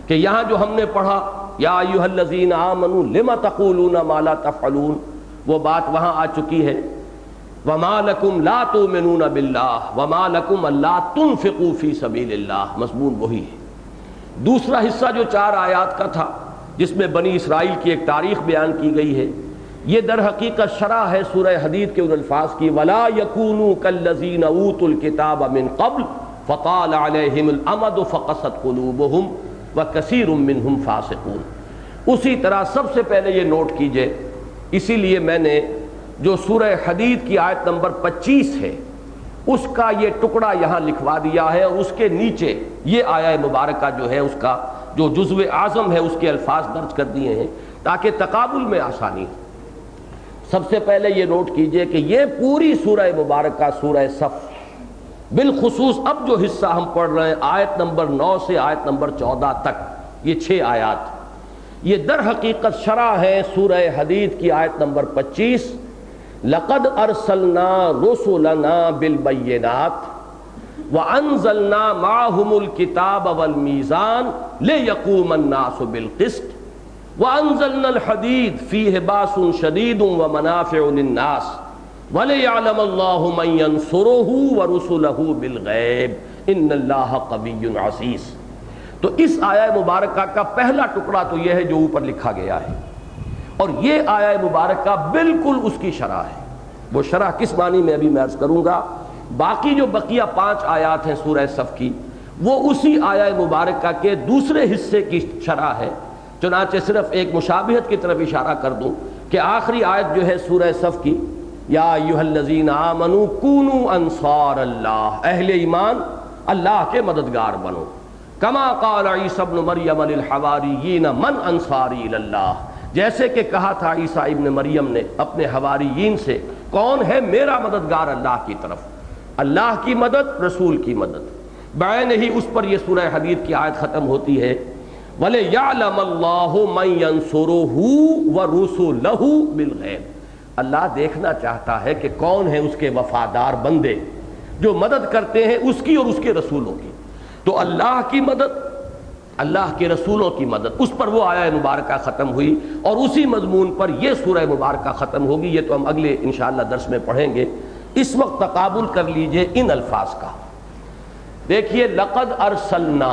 کہ یہاں جو ہم نے پڑھا یا ایھا الذین آمنوا لم تقولون ما لا تفعلون، وہ بات وہاں آ چکی ہے. وما لکم لا تؤمنون باللہ وما لکم الا تنفقوا فی سبیل اللہ، مضمون وہی ہے. دوسرا حصہ جو 4 آیات کا تھا جس میں بنی اسرائیل کی ایک تاریخ بیان کی گئی ہے، یہ در حقیقت شرح ہے سورہ حدید کے ان الفاظ کی وَلَا يَكُونُوا كَالَّذِينَ أُوتُوا الْكِتَابَ مِنْ قَبْلُ فَطَالَ عَلَيْهِمُ الْأَمَدُ فَقَسَتْ قُلُوبُهُمْ وَكَثِيرٌ مِّنْهُمْ فَاسِقُونَ. اسی طرح سب سے پہلے یہ نوٹ کیجئے، اسی لیے میں نے جو سورہ حدید کی آیت نمبر 25 ہے اس کا یہ ٹکڑا یہاں لکھوا دیا ہے، اور اس کے نیچے یہ آیہ مبارکہ جو ہے اس کا جو جزو اعظم ہے اس کے الفاظ درج کر دیے ہیں تاکہ تقابل میں آسانی ہو. سب سے پہلے یہ نوٹ کیجئے کہ یہ پوری سورہ مبارکہ سورہ صف، بالخصوص اب جو حصہ ہم پڑھ رہے ہیں آیت نمبر 9 سے آیت نمبر 14 تک، یہ 6 آیات یہ در حقیقت شرح ہے سورہ حدید کی آیت نمبر 25 لَقَدْ أَرْسَلْنَا رُسُلَنَا بِالْبَيِّنَاتِ وَأَنزَلْنَا مَعَهُمُ الْكِتَابَ وَالْمِيزَانَ لِيَقُومَ النَّاسُ بِالْقِسْطِ وَأَنزَلْنَا الْحَدِيدَ فِيهِ بَأْسٌ شَدِيدٌ وَمَنَافِعُ لِلنَّاسِ وَلِيَعْلَمَ اللَّهُ مَن يَنصُرُهُ وَرُسُلَهُ بِالْغَيْبِ إِنَّ اللَّهَ قَوِيٌّ عَزِيزٌ. تو اس آیہ مبارکہ کا پہلا ٹکڑا تو یہ ہے جو اوپر لکھا گیا ہے، اور یہ آیہ مبارکہ بالکل اس کی شرح ہے. وہ شرح کس معنی میں ابھی میں عرض کروں گا. باقی جو بقیہ 5 آیات ہیں سورہ صف کی وہ اسی آیہ مبارکہ کے دوسرے حصے کی شرح ہے. چنانچہ صرف ایک مشابہت کی طرف اشارہ کر دوں کہ آخری آیت جو ہے سورہ صف کی یا ایھا الذین آمنوا کونوا انصار اللہ، اہل ایمان اللہ کے مددگار بنو. کما قال عیسی ابن مریم للحواریین من انصاری الی اللہ، جیسے کہ کہا تھا عیسیٰ ابن مریم نے اپنے حواریین سے کون ہے میرا مددگار اللہ کی طرف. اللہ کی مدد، رسول کی مدد، بعین ہی اس پر یہ سورہ حدید کی آیت ختم ہوتی ہے وَلِيَعْلَمَ اللَّهُ مَن يَنصُرُهُ وَرُسُلَهُ بِالْغَيْبِ. اللہ دیکھنا چاہتا ہے کہ کون ہیں اس کے وفادار بندے جو مدد کرتے ہیں اس کی اور اس کے رسولوں کی. تو اللہ کی مدد، اللہ کے رسولوں کی مدد، اس پر وہ آیہ مبارکہ ختم ہوئی، اور اسی مضمون پر یہ سورہ مبارکہ ختم ہوگی. یہ تو ہم اگلے انشاءاللہ درس میں پڑھیں گے. اس وقت تقابل کر لیجئے ان الفاظ کا. دیکھیے لقد ارسلنا،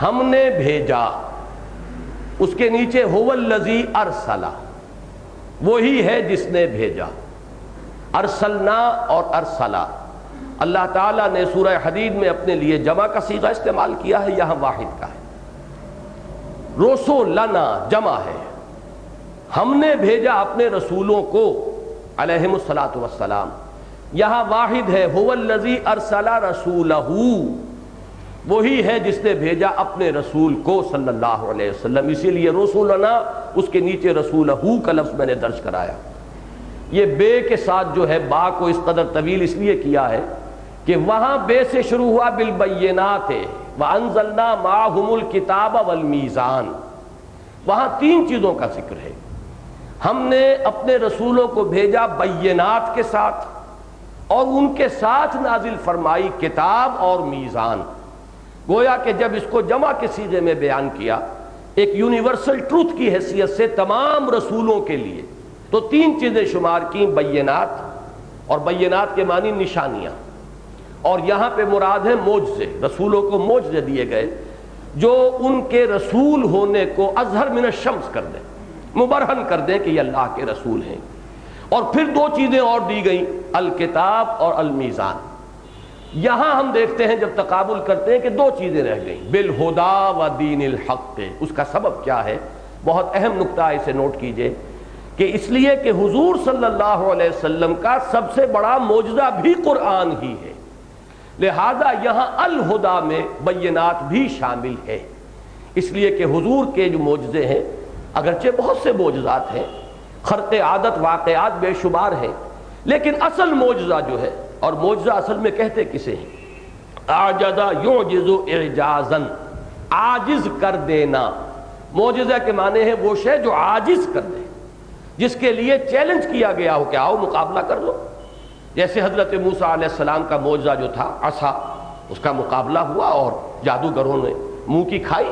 ہم نے بھیجا، اس کے نیچے هو الذی ارسلا، وہی ہے جس نے بھیجا. ارسلنا اور ارسلا اللہ تعالیٰ نے سورہ حدید میں اپنے لیے جمع کا صیغہ استعمال کیا ہے، یہاں واحد کا ہے. رسولنا جمع ہے، ہم نے بھیجا اپنے رسولوں کو علیہم الصلاۃ والسلام. یہاں واحد ہے هو الذی ارسل رسولہ، وہی ہے جس نے بھیجا اپنے رسول کو صلی اللہ علیہ وسلم. اسی لیے رسولنا اس کے نیچے رسولہ کا لفظ میں نے درج کرایا. یہ بے کے ساتھ جو ہے با کو اس قدر طویل اس لیے کیا ہے کہ وہاں بے سے شروع ہوا بالبینات وانزلنا معہم الکتاب والمیزان. وہاں 3 چیزوں کا ذکر ہے. ہم نے اپنے رسولوں کو بھیجا بینات کے ساتھ، اور ان کے ساتھ نازل فرمائی کتاب اور میزان. گویا کہ جب اس کو جمع کے صیغے میں بیان کیا ایک یونیورسل ٹروتھ کی حیثیت سے تمام رسولوں کے لیے، تو 3 چیزیں شمار کی، بینات، اور بینات کے معنی نشانیاں، اور یہاں پہ مراد ہے معجزے. رسولوں کو معجزے دیے گئے جو ان کے رسول ہونے کو اظہر من الشمس کر دیں، مبرہن کر دیں کہ یہ اللہ کے رسول ہیں. اور پھر 2 چیزیں اور دی گئیں، الکتاب اور المیزان. یہاں ہم دیکھتے ہیں جب تقابل کرتے ہیں کہ 2 چیزیں رہ گئیں، بالہدا و دین الحق. اس کا سبب کیا ہے؟ بہت اہم نقطہ اسے نوٹ کیجئے کہ اس لیے کہ حضور صلی اللہ علیہ وسلم کا سب سے بڑا معجزہ بھی قرآن ہی ہے، لہذا یہاں الہدا میں بینات بھی شامل ہے۔ اس لیے کہ حضور کے جو معجزے ہیں، اگرچہ بہت سے معجزات ہیں، خرق عادت واقعات بے شمار ہیں، لیکن اصل معجزہ جو ہے، اور معجزہ اصل میں کہتے کسے ہیں؟ اعجزا یعجز اعجازا، عاجز کر دینا۔ معجزہ کے معنی ہے وہ شے جو عاجز کر دے، جس کے لیے چیلنج کیا گیا ہو کہ آؤ مقابلہ کر لو۔ جیسے حضرت موسیٰ علیہ السلام کا معجزہ جو تھا عصا، اس کا مقابلہ ہوا اور جادوگروں نے منہ کی کھائی۔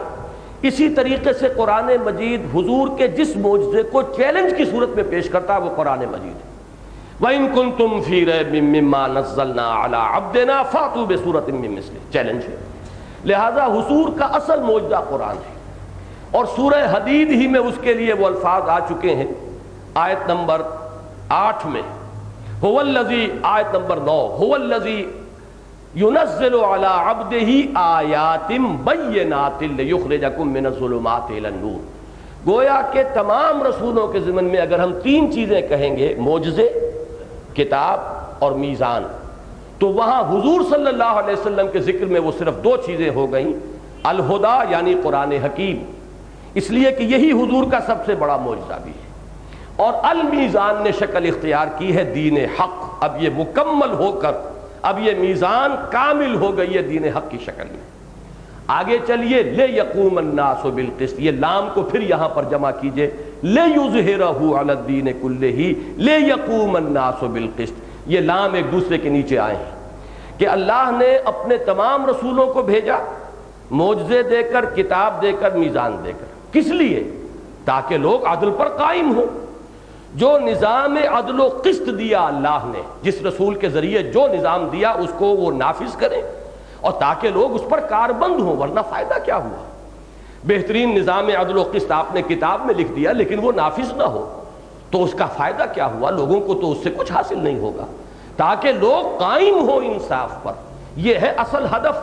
اسی طریقے سے قرآن مجید حضور کے جس معجزے کو چیلنج کی صورت میں پیش کرتا ہے وہ قرآن مجید ہے۔ وَإِن كُنتُمْ فِي رَيْبٍ مِّمَّا نَزَّلْنَا عَلَىٰ عَبْدِنَا فَأْتُوا بِسُورَةٍ مِّن مِّثْلِهِ، چیلنج ہے۔ لہذا حضور کا اصل معجزہ قرآن ہے، اور سورہ حدید ہی میں اس کے لیے وہ الفاظ آ چکے ہیں۔ آیت نمبر 8 میں هو الذی، آیت نمبر 9 هو الذی ينزل على عبده آیات بینات لیخرجکم من الظلمات الى النور۔ گویا کہ تمام رسولوں کے ضمن میں اگر ہم تین چیزیں کہیں گے، معجزے، کتاب اور میزان، تو وہاں حضور صلی اللہ علیہ وسلم کے ذکر میں وہ صرف دو چیزیں ہو گئیں، الہدا یعنی قرآن حکیم، اس لیے کہ یہی حضور کا سب سے بڑا معجزہ بھی ہے، اور المیزان نے شکل اختیار کی ہے دین حق۔ اب یہ مکمل ہو کر اب یہ میزان کامل ہو گئی ہے دین حق کی شکل میں۔ آگے چلیے، لے یقوم الناس بالقسط، یہ لام کو پھر یہاں پر جمع کیجئے، لے یظہرہ علی الدین کلہ، لے یقوم الناس بالقسط، یہ لام ایک دوسرے کے نیچے آئے ہیں کہ اللہ نے اپنے تمام رسولوں کو بھیجا معجزے دے کر، کتاب دے کر، میزان دے کر، کس لیے؟ تاکہ لوگ عدل پر قائم ہوں۔ جو نظام عدل و قسط دیا اللہ نے، جس رسول کے ذریعے جو نظام دیا اس کو وہ نافذ کریں، اور تاکہ لوگ اس پر کاربند ہوں، ورنہ فائدہ کیا ہوا؟ بہترین نظام عدل و قسط آپ نے کتاب میں لکھ دیا لیکن وہ نافذ نہ ہو تو اس کا فائدہ کیا ہوا؟ لوگوں کو تو اس سے کچھ حاصل نہیں ہوگا۔ تاکہ لوگ قائم ہو انصاف پر، یہ ہے اصل ہدف،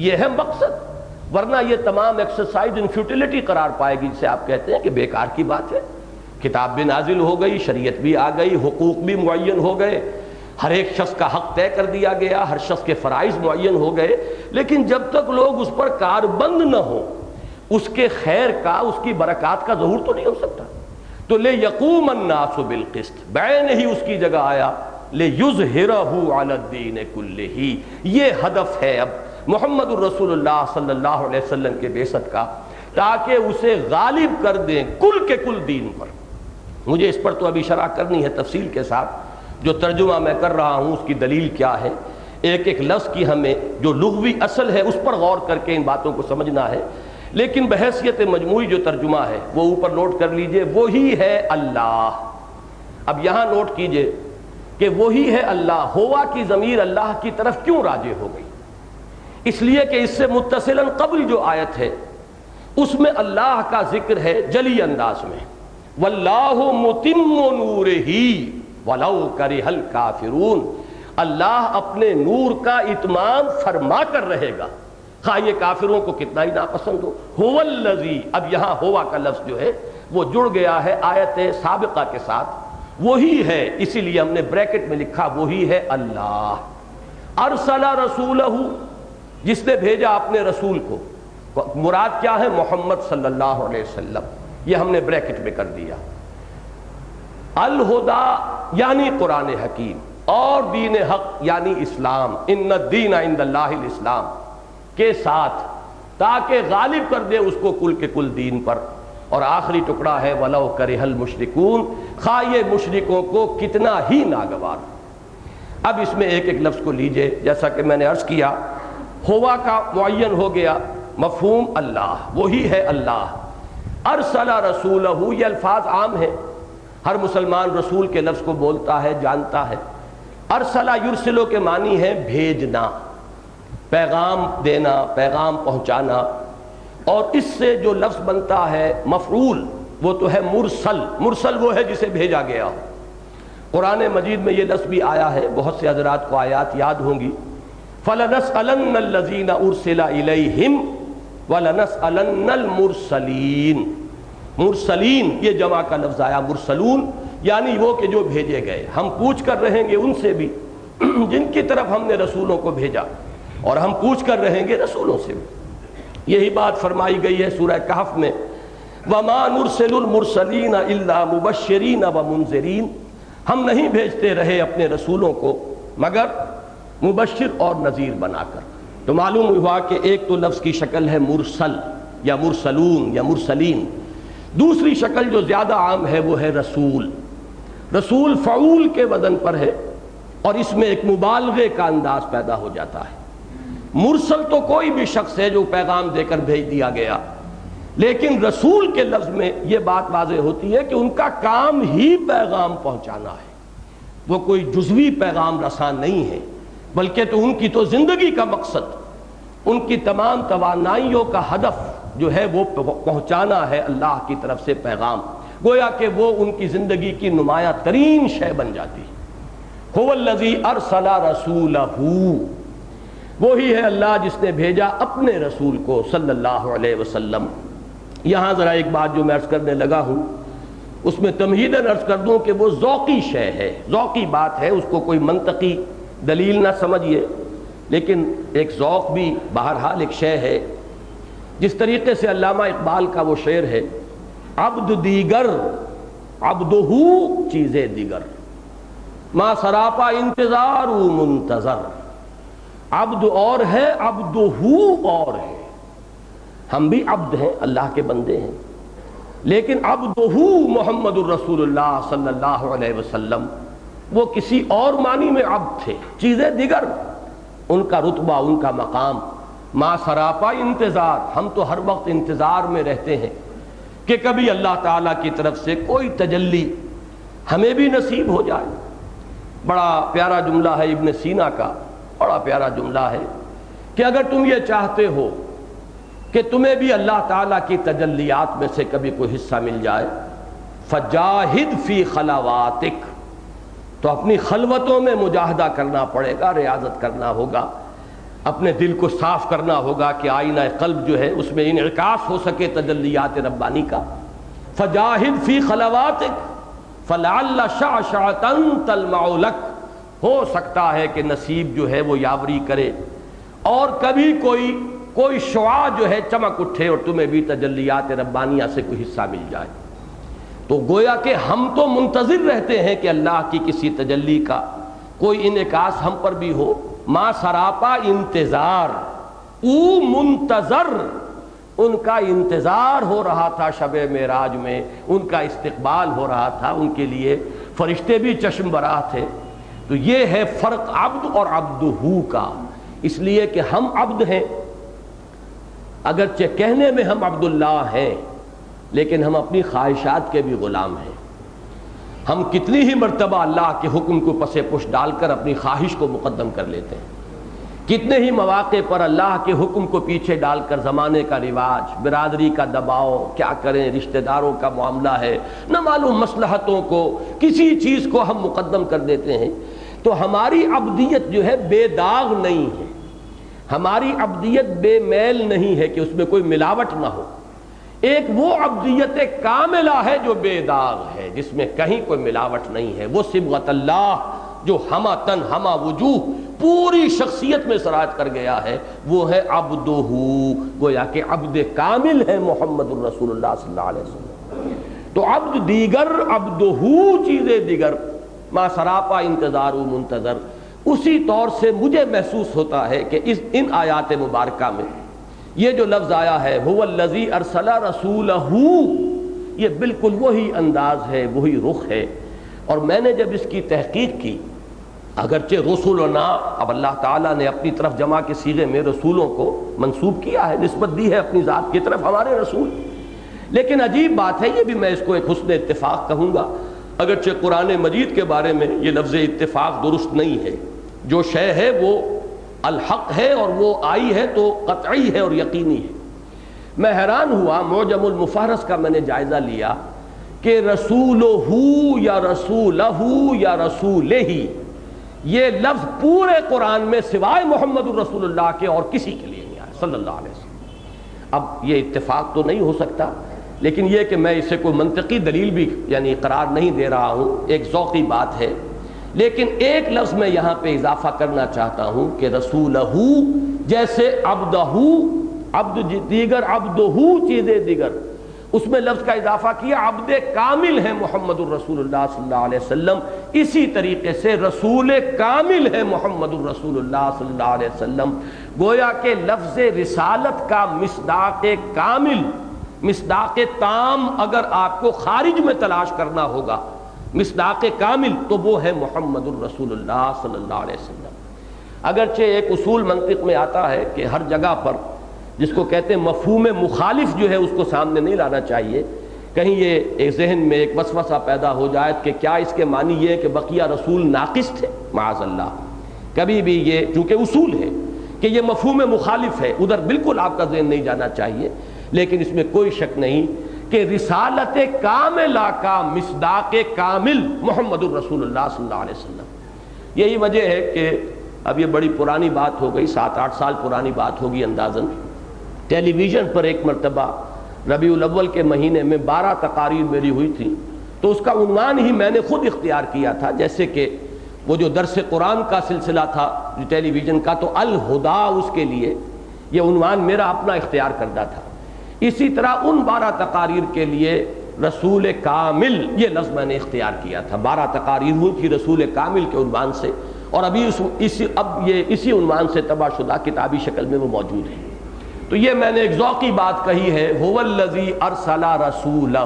یہ ہے مقصد، ورنہ یہ تمام ایکسرسائز ان فیوٹیلٹی قرار پائے گی، جسے آپ کہتے ہیں کہ بیکار کی بات ہے۔ کتاب بھی نازل ہو گئی، شریعت بھی آ گئی، حقوق بھی معین ہو گئے، ہر ایک شخص کا حق طے کر دیا گیا، ہر شخص کے فرائض معین ہو گئے، لیکن جب تک لوگ اس پر کاربند نہ ہوں، اس کے خیر کا، اس کی برکات کا ظہور تو نہیں ہو سکتا۔ تو لے یقوم الناس بالقسط، بین ہی اس کی جگہ آیا لے یظہرہ علی الدین کلہ، یہ ہدف ہے اب محمد الرسول اللہ صلی اللہ علیہ وسلم کے بعثت کا، تاکہ اسے غالب کر دیں کل کے کل دین پر۔ مجھے اس پر تو ابھی شرح کرنی ہے تفصیل کے ساتھ، جو ترجمہ میں کر رہا ہوں اس کی دلیل کیا ہے، ایک ایک لفظ کی ہمیں جو لغوی اصل ہے اس پر غور کر کے ان باتوں کو سمجھنا ہے، لیکن بحیثیت مجموعی جو ترجمہ ہے وہ اوپر نوٹ کر لیجئے، وہی ہے اللہ۔ اب یہاں نوٹ کیجئے کہ وہی ہے اللہ، ہوا کی ضمیر اللہ کی طرف کیوں راجع ہو گئی؟ اس لیے کہ اس سے متصلاً قبل جو آیت ہے اس میں اللہ کا ذکر ہے جلی انداز میں، واللہ متم نورہ ولو کرہ الکافرون، اللہ اپنے نور کا اتمام فرما کر رہے گا، خواہ یہ کافروں کو کتنا ہی ناپسند ہو۔ هو الذی، اب یہاں ہوا کا لفظ جو ہے وہ جڑ گیا ہے آیت سابقہ کے ساتھ، وہی ہے، اسی لیے ہم نے بریکٹ میں لکھا وہی ہے اللہ۔ ارسل رسولہ، جس نے بھیجا اپنے رسول کو، مراد کیا ہے؟ محمد صلی اللہ علیہ وسلم، یہ ہم نے بریکٹ میں کر دیا۔ الہدا یعنی قرآن حکیم، اور دین حق یعنی اسلام، ان الدین عند اللہ الاسلام کے ساتھ، تاکہ غالب کر دے اس کو کل کے کل دین پر۔ اور آخری ٹکڑا ہے وَلَوْ كَرِهَ الْمُشْرِكُونَ، خواہ یہ مشرکوں کو کتنا ہی ناگوار۔ اب اس میں ایک ایک لفظ کو لیجئے، جیسا کہ میں نے عرض کیا، ہوا کا معین ہو گیا مفہوم اللہ، وہی ہے اللہ۔ ارسل رسولہ، یہ الفاظ عام ہیں، ہر مسلمان رسول کے لفظ کو بولتا ہے، جانتا ہے۔ ارسلہ یرسلو کے معنی ہے بھیجنا، پیغام دینا، پیغام پہنچانا، اور اس سے جو لفظ بنتا ہے مفعول وہ تو ہے مرسل۔ مرسل وہ ہے جسے بھیجا گیا ہو۔ قرآن مجید میں یہ لفظ بھی آیا ہے، بہت سے حضرات کو آیات یاد ہوں گی، فَلَنَسْأَلَنَّ الَّذِينَ أُرْسِلَ إِلَيْهِمْ وَلَنَسْأَلَنَّ الْمُرْسَلِينَ۔ مرسلین یہ جمع کا لفظ آیا، مرسلون یعنی وہ کہ جو بھیجے گئے، ہم پوچھ کر رہیں گے ان سے بھی جن کی طرف ہم نے رسولوں کو بھیجا، اور ہم پوچھ کر رہیں گے رسولوں سے بھی۔ یہی بات فرمائی گئی ہے سورہ کہف میں، وَمَا نُرْسِلُ الْمُرْسَلِينَ إِلَّا مُبَشِّرِينَ وَمُنذِرِينَ، ہم نہیں بھیجتے رہے اپنے رسولوں کو مگر مبشر اور نذیر بنا کر۔ تو معلوم ہوا کہ ایک تو لفظ کی شکل ہے مرسل یا مرسلون یا مرسلین، دوسری شکل جو زیادہ عام ہے وہ ہے رسول۔ رسول فعول کے وزن پر ہے اور اس میں ایک مبالغے کا انداز پیدا ہو جاتا ہے۔ مرسل تو کوئی بھی شخص ہے جو پیغام دے کر بھیج دیا گیا، لیکن رسول کے لفظ میں یہ بات واضح ہوتی ہے کہ ان کا کام ہی پیغام پہنچانا ہے، وہ کوئی جزوی پیغام رساں نہیں ہے، بلکہ تو ان کی تو زندگی کا مقصد، ان کی تمام توانائیوں کا ہدف جو ہے وہ پہنچانا ہے اللہ کی طرف سے پیغام، گویا کہ وہ ان کی زندگی کی نمایاں ترین شے بن جاتی ہے۔ هو الذی ارسل رسولہ، وہی ہے اللہ جس نے بھیجا اپنے رسول کو صلی اللہ علیہ وسلم۔ یہاں ذرا ایک بات جو میں عرض کرنے لگا ہوں اس میں تمہیداً عرض کر دوں کہ وہ ذوقی شے ہے، ذوقی بات ہے، اس کو کوئی منطقی دلیل نہ سمجھیے، لیکن ایک ذوق بھی بہرحال ایک شے ہے۔ جس طریقے سے علامہ اقبال کا وہ شعر ہے، عبد دیگر عبدہو چیزیں دیگر، ما سراپا انتظار و منتظر، عبد اور ہے عبدہو اور ہے، ہم بھی عبد ہیں، اللہ کے بندے ہیں، لیکن عبدہو محمد الرسول اللہ صلی اللہ علیہ وسلم وہ کسی اور معنی میں عبد تھے، چیزیں دیگر، ان کا رتبہ، ان کا مقام، ما سراپا انتظار، ہم تو ہر وقت انتظار میں رہتے ہیں کہ کبھی اللہ تعالیٰ کی طرف سے کوئی تجلی ہمیں بھی نصیب ہو جائے۔ بڑا پیارا جملہ ہے ابن سینا کا، بڑا پیارا جملہ ہے کہ اگر تم یہ چاہتے ہو کہ تمہیں بھی اللہ تعالیٰ کی تجلیات میں سے کبھی کوئی حصہ مل جائے، فجاہد فی خلواتک، تو اپنی خلوتوں میں مجاہدہ کرنا پڑے گا، ریاضت کرنا ہوگا، اپنے دل کو صاف کرنا ہوگا کہ آئینہ قلب جو ہے اس میں انعکاس ہو سکے تجلیات ربانی کا۔ فجاہد فی خلواتک فلعل شعشعۃ تلمع لک، ہو سکتا ہے کہ نصیب جو ہے وہ یاوری کرے اور کبھی کوئی شعاع جو ہے چمک اٹھے اور تمہیں بھی تجلیات ربانیہ سے کوئی حصہ مل جائے۔ تو گویا کہ ہم تو منتظر رہتے ہیں کہ اللہ کی کسی تجلی کا کوئی انعکاس ہم پر بھی ہو، ما سراپا انتظار، او منتظر، ان کا انتظار ہو رہا تھا شب معراج میں، ان کا استقبال ہو رہا تھا، ان کے لیے فرشتے بھی چشم براہ تھے۔ تو یہ ہے فرق عبد اور عبدہو کا، اس لیے کہ ہم عبد ہیں، اگرچہ کہنے میں ہم عبداللہ ہیں لیکن ہم اپنی خواہشات کے بھی غلام ہیں۔ ہم کتنی ہی مرتبہ اللہ کے حکم کو پس پش ڈال کر اپنی خواہش کو مقدم کر لیتے ہیں، کتنے ہی مواقع پر اللہ کے حکم کو پیچھے ڈال کر زمانے کا رواج، برادری کا دباؤ، کیا کریں، رشتہ داروں کا معاملہ ہے، نہ معلوم مصلحتوں کو، کسی چیز کو ہم مقدم کر دیتے ہیں۔ تو ہماری عبدیت جو ہے بے داغ نہیں ہے، ہماری عبدیت بے میل نہیں ہے کہ اس میں کوئی ملاوٹ نہ ہو۔ ایک وہ عبدیت کاملہ ہے جو بے داغ ہے، جس میں کہیں کوئی ملاوٹ نہیں ہے، وہ صبغت اللہ جو ہمہ تن ہمہ وجوہ پوری شخصیت میں سراج کر گیا ہے، وہ ہے عبدہو، گویا کہ عبد کامل ہے محمد الرسول اللہ صلی اللہ علیہ وسلم۔ تو عبد دیگر عبدہو چیزیں دیگر، ما سراپا انتظار و منتظر۔ اسی طور سے مجھے محسوس ہوتا ہے کہ ان آیات مبارکہ میں یہ جو لفظ آیا ہے هو الذی ارسل رسولہ، یہ بالکل وہی انداز ہے، وہی رخ ہے۔ اور میں نے جب اس کی تحقیق کی، اگرچہ رسولنا، اب اللہ تعالیٰ نے اپنی طرف جمع کے صیغے میں رسولوں کو منسوب کیا ہے، نسبت دی ہے اپنی ذات کی طرف، ہمارے رسول، لیکن عجیب بات ہے، یہ بھی میں اس کو ایک حسن اتفاق کہوں گا، اگرچہ قرآن مجید کے بارے میں یہ لفظ اتفاق درست نہیں ہے، جو شے ہے وہ الحق ہے اور وہ آئی ہے تو قطعی ہے اور یقینی ہے۔ میں حیران ہوا، معجم المفہرس کا میں نے جائزہ لیا کہ رسولہ یا رسولہ یا رسولہ، یہ لفظ پورے قرآن میں سوائے محمد الرسول اللہ کے اور کسی کے لیے نہیں آیا صلی اللہ علیہ وسلم۔ اب یہ اتفاق تو نہیں ہو سکتا لیکن یہ کہ میں اسے کوئی منطقی دلیل بھی یعنی قرار نہیں دے رہا ہوں، ایک ذوقی بات ہے۔ لیکن ایک لفظ میں یہاں پہ اضافہ کرنا چاہتا ہوں کہ رسولہ، جیسے عبدہ، عبد دیگر، عبدہ چیزیں دیگر، اس میں لفظ کا اضافہ کیا، عبد کامل ہے محمد الرسول اللہ صلی اللہ علیہ وسلم، اسی طریقے سے رسول کامل ہے محمد الرسول اللہ صلی اللہ علیہ وسلم۔ گویا کہ لفظ رسالت کا مصداق کامل، مصداق تام اگر آپ کو خارج میں تلاش کرنا ہوگا، مصداق کامل، تو وہ ہے محمد الرسول اللہ صلی اللہ علیہ وسلم۔ اگرچہ ایک اصول منطق میں آتا ہے کہ ہر جگہ پر جس کو کہتے ہیں مفہوم مخالف جو ہے اس کو سامنے نہیں لانا چاہیے، کہیں یہ ایک ذہن میں ایک وسوسہ پیدا ہو جائے کہ کیا اس کے معنی یہ ہے کہ بقیہ رسول ناقص تھے؟ معاذ اللہ، کبھی بھی یہ چونکہ اصول ہے کہ یہ مفہوم مخالف ہے، ادھر بالکل آپ کا ذہن نہیں جانا چاہیے۔ لیکن اس میں کوئی شک نہیں کہ رسالت کاملہ کا مصداق کامل محمد الرسول اللہ صلی اللہ علیہ وسلم۔ یہی وجہ ہے کہ اب یہ بڑی پرانی بات ہو گئی، 7-8 سال پرانی بات ہوگی اندازاً، ٹیلی ویژن پر ایک مرتبہ ربیع الاول کے مہینے میں 12 تقاریر میری ہوئی تھی، تو اس کا عنوان ہی میں نے خود اختیار کیا تھا، جیسے کہ وہ جو درس قرآن کا سلسلہ تھا جو ٹیلی ویژن کا، تو الہدا اس کے لیے یہ عنوان میرا اپنا اختیار کردہ تھا۔ اسی طرح ان 12 تقاریر کے لیے رسول کامل یہ لفظ میں نے اختیار کیا تھا۔ 12 تقاریر ہوئی تھی رسول کامل کے عنوان سے، اور ابھی اسی عنوان سے طبع شدہ کتابی شکل میں وہ موجود ہے۔ تو یہ میں نے ایک ذوقی بات کہی ہے، هو الذی ارسل رسولہ،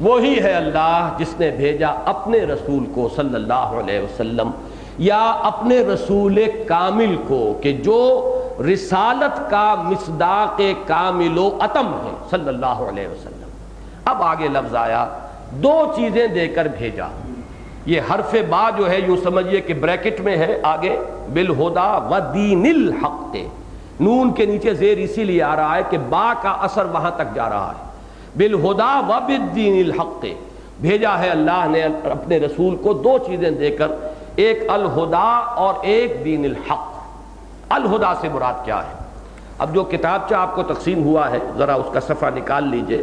وہی ہے اللہ جس نے بھیجا اپنے رسول کو صلی اللہ علیہ وسلم، یا اپنے رسول کامل کو کہ جو رسالت کا مصداق کامل و اتم ہے صلی اللہ علیہ وسلم۔ اب آگے لفظ آیا، 2 چیزیں دے کر بھیجا۔ یہ حرف با جو ہے یوں سمجھیے کہ بریکٹ میں ہے آگے، بالہدا و دین الحق، نون کے نیچے زیر اسی لیے آ رہا ہے کہ با کا اثر وہاں تک جا رہا ہے، بالہدا و بالدین الحق، بھیجا ہے اللہ نے اپنے رسول کو 2 چیزیں دے کر، ایک الہدا اور ایک دین الحق۔ الہدا سے مراد کیا ہے؟ اب جو کتابچہ آپ کو تقسیم ہوا ہے ذرا اس کا صفحہ نکال لیجئے،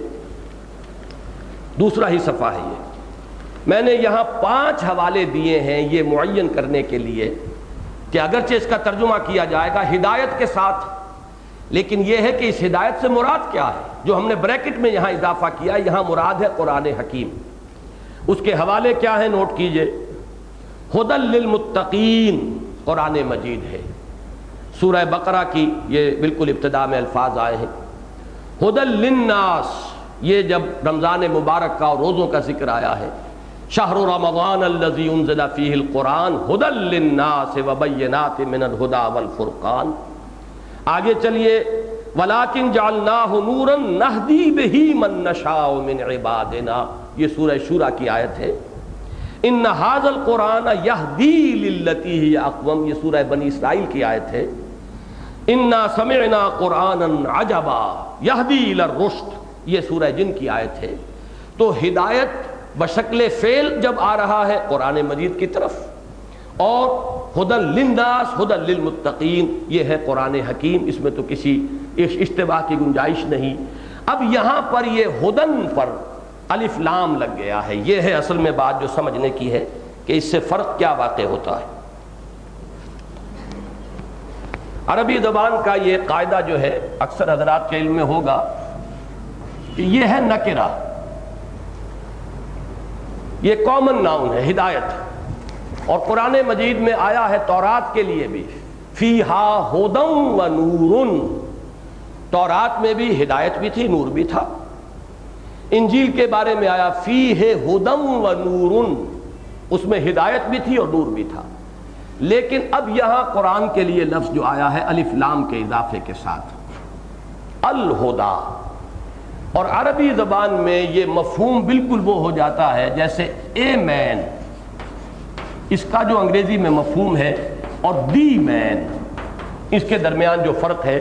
دوسرا ہی صفحہ ہے یہ۔ میں نے یہاں 5 حوالے دیے ہیں یہ معین کرنے کے لیے کہ اگرچہ اس کا ترجمہ کیا جائے گا ہدایت کے ساتھ، لیکن یہ ہے کہ اس ہدایت سے مراد کیا ہے۔ جو ہم نے بریکٹ میں یہاں اضافہ کیا، یہاں مراد ہے قرآن حکیم۔ اس کے حوالے کیا ہیں نوٹ کیجئے، ہدی للمتقین قرآن مجید ہے، سورہ بقرہ کی یہ بالکل ابتدا میں الفاظ آئے ہیں۔ ہدی للناس، یہ جب رمضان مبارک کا اور روزوں کا ذکر آیا ہے، شہر رمضان الذی انزل فیہ القرآن ہدی للناس وبینات من الہدی والفرقان۔ آگے چلیے، وَلَٰكِن جَعَلْنَاهُ نُورًا نَهْدِي بِهِ مَن نَّشَاءُ مِنْ عِبَادِنَا، یہ سورہ شورى کی آیت ہے۔ إِنَّ هَٰذَا الْقُرْآنَ يَهْدِي لِلَّتِي هِيَ أَقْوَمُ، یہ سورہ بنی اسرائیل کی آیت ہے۔ إِنَّا سَمِعْنَا قُرْآنًا عَجَبًا يَهْدِي إِلَى الرُّشْدِ، یہ سورہ جن کی آیت ہے۔ تو ہدایت بشکل فعل جب آ رہا ہے قرآن مجید کی طرف، اور ہدی للناس ہدی للمتقین یہ ہے قرآن حکیم، اس میں تو کسی اشتباہ کی گنجائش نہیں۔ اب یہاں پر یہ ہدن پر الف لام لگ گیا ہے، یہ ہے اصل میں بات جو سمجھنے کی ہے کہ اس سے فرق کیا واقع ہوتا ہے۔ عربی زبان کا یہ قاعدہ جو ہے اکثر حضرات کے علم میں ہوگا کہ یہ ہے نکرہ، یہ کامن ناؤن ہے ہدایت، اور قرآن مجید میں آیا ہے تورات کے لیے بھی، فیہا ہدی و نور، تورات میں بھی ہدایت بھی تھی، نور بھی تھا۔ انجیل کے بارے میں آیا فیہ ہدی و نور، اس میں ہدایت بھی تھی اور نور بھی تھا۔ لیکن اب یہاں قرآن کے لیے لفظ جو آیا ہے الف لام کے اضافے کے ساتھ، الہدا، اور عربی زبان میں یہ مفہوم بالکل وہ ہو جاتا ہے جیسے اے مین، اس کا جو انگریزی میں مفہوم ہے، اور دی مین، اس کے درمیان جو فرق ہے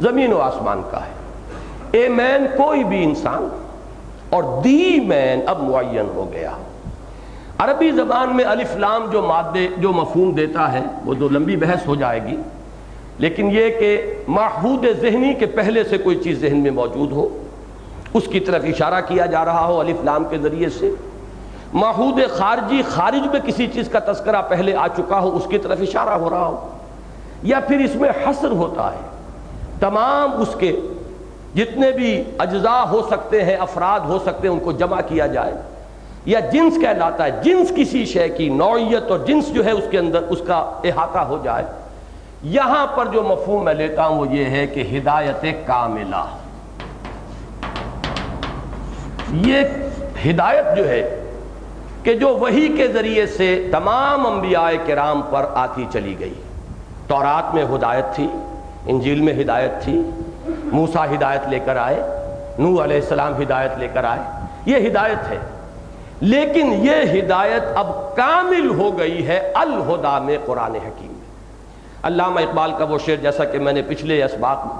زمین و آسمان کا ہے۔ اے مین کوئی بھی انسان، اور دی مین اب معین ہو گیا۔ عربی زبان میں الف لام جو مادے جو مفہوم دیتا ہے وہ تو لمبی بحث ہو جائے گی، لیکن یہ کہ معہود ذہنی کے پہلے سے کوئی چیز ذہن میں موجود ہو، اس کی طرف اشارہ کیا جا رہا ہو الف لام کے ذریعے سے، معہود خارجی خارج میں کسی چیز کا تذکرہ پہلے آ چکا ہو اس کی طرف اشارہ ہو رہا ہو، یا پھر اس میں حصر ہوتا ہے، تمام اس کے جتنے بھی اجزاء ہو سکتے ہیں، افراد ہو سکتے ہیں، ان کو جمع کیا جائے، یا جنس کہلاتا ہے، جنس کسی شے کی نوعیت اور جنس جو ہے اس کے اندر اس کا احاطہ ہو جائے۔ یہاں پر جو مفہوم میں لیتا ہوں وہ یہ ہے کہ ہدایت کاملہ، یہ ہدایت جو ہے کہ جو وحی کے ذریعے سے تمام انبیاء کرام پر آتی چلی گئی۔ تورات میں ہدایت تھی، انجیل میں ہدایت تھی، موسیٰ ہدایت لے کر آئے، نوح علیہ السلام ہدایت لے کر آئے، یہ ہدایت ہے، لیکن یہ ہدایت اب کامل ہو گئی ہے الہدیٰ میں، قرآن حکیم میں۔ علامہ اقبال کا وہ شعر، جیسا کہ میں نے پچھلے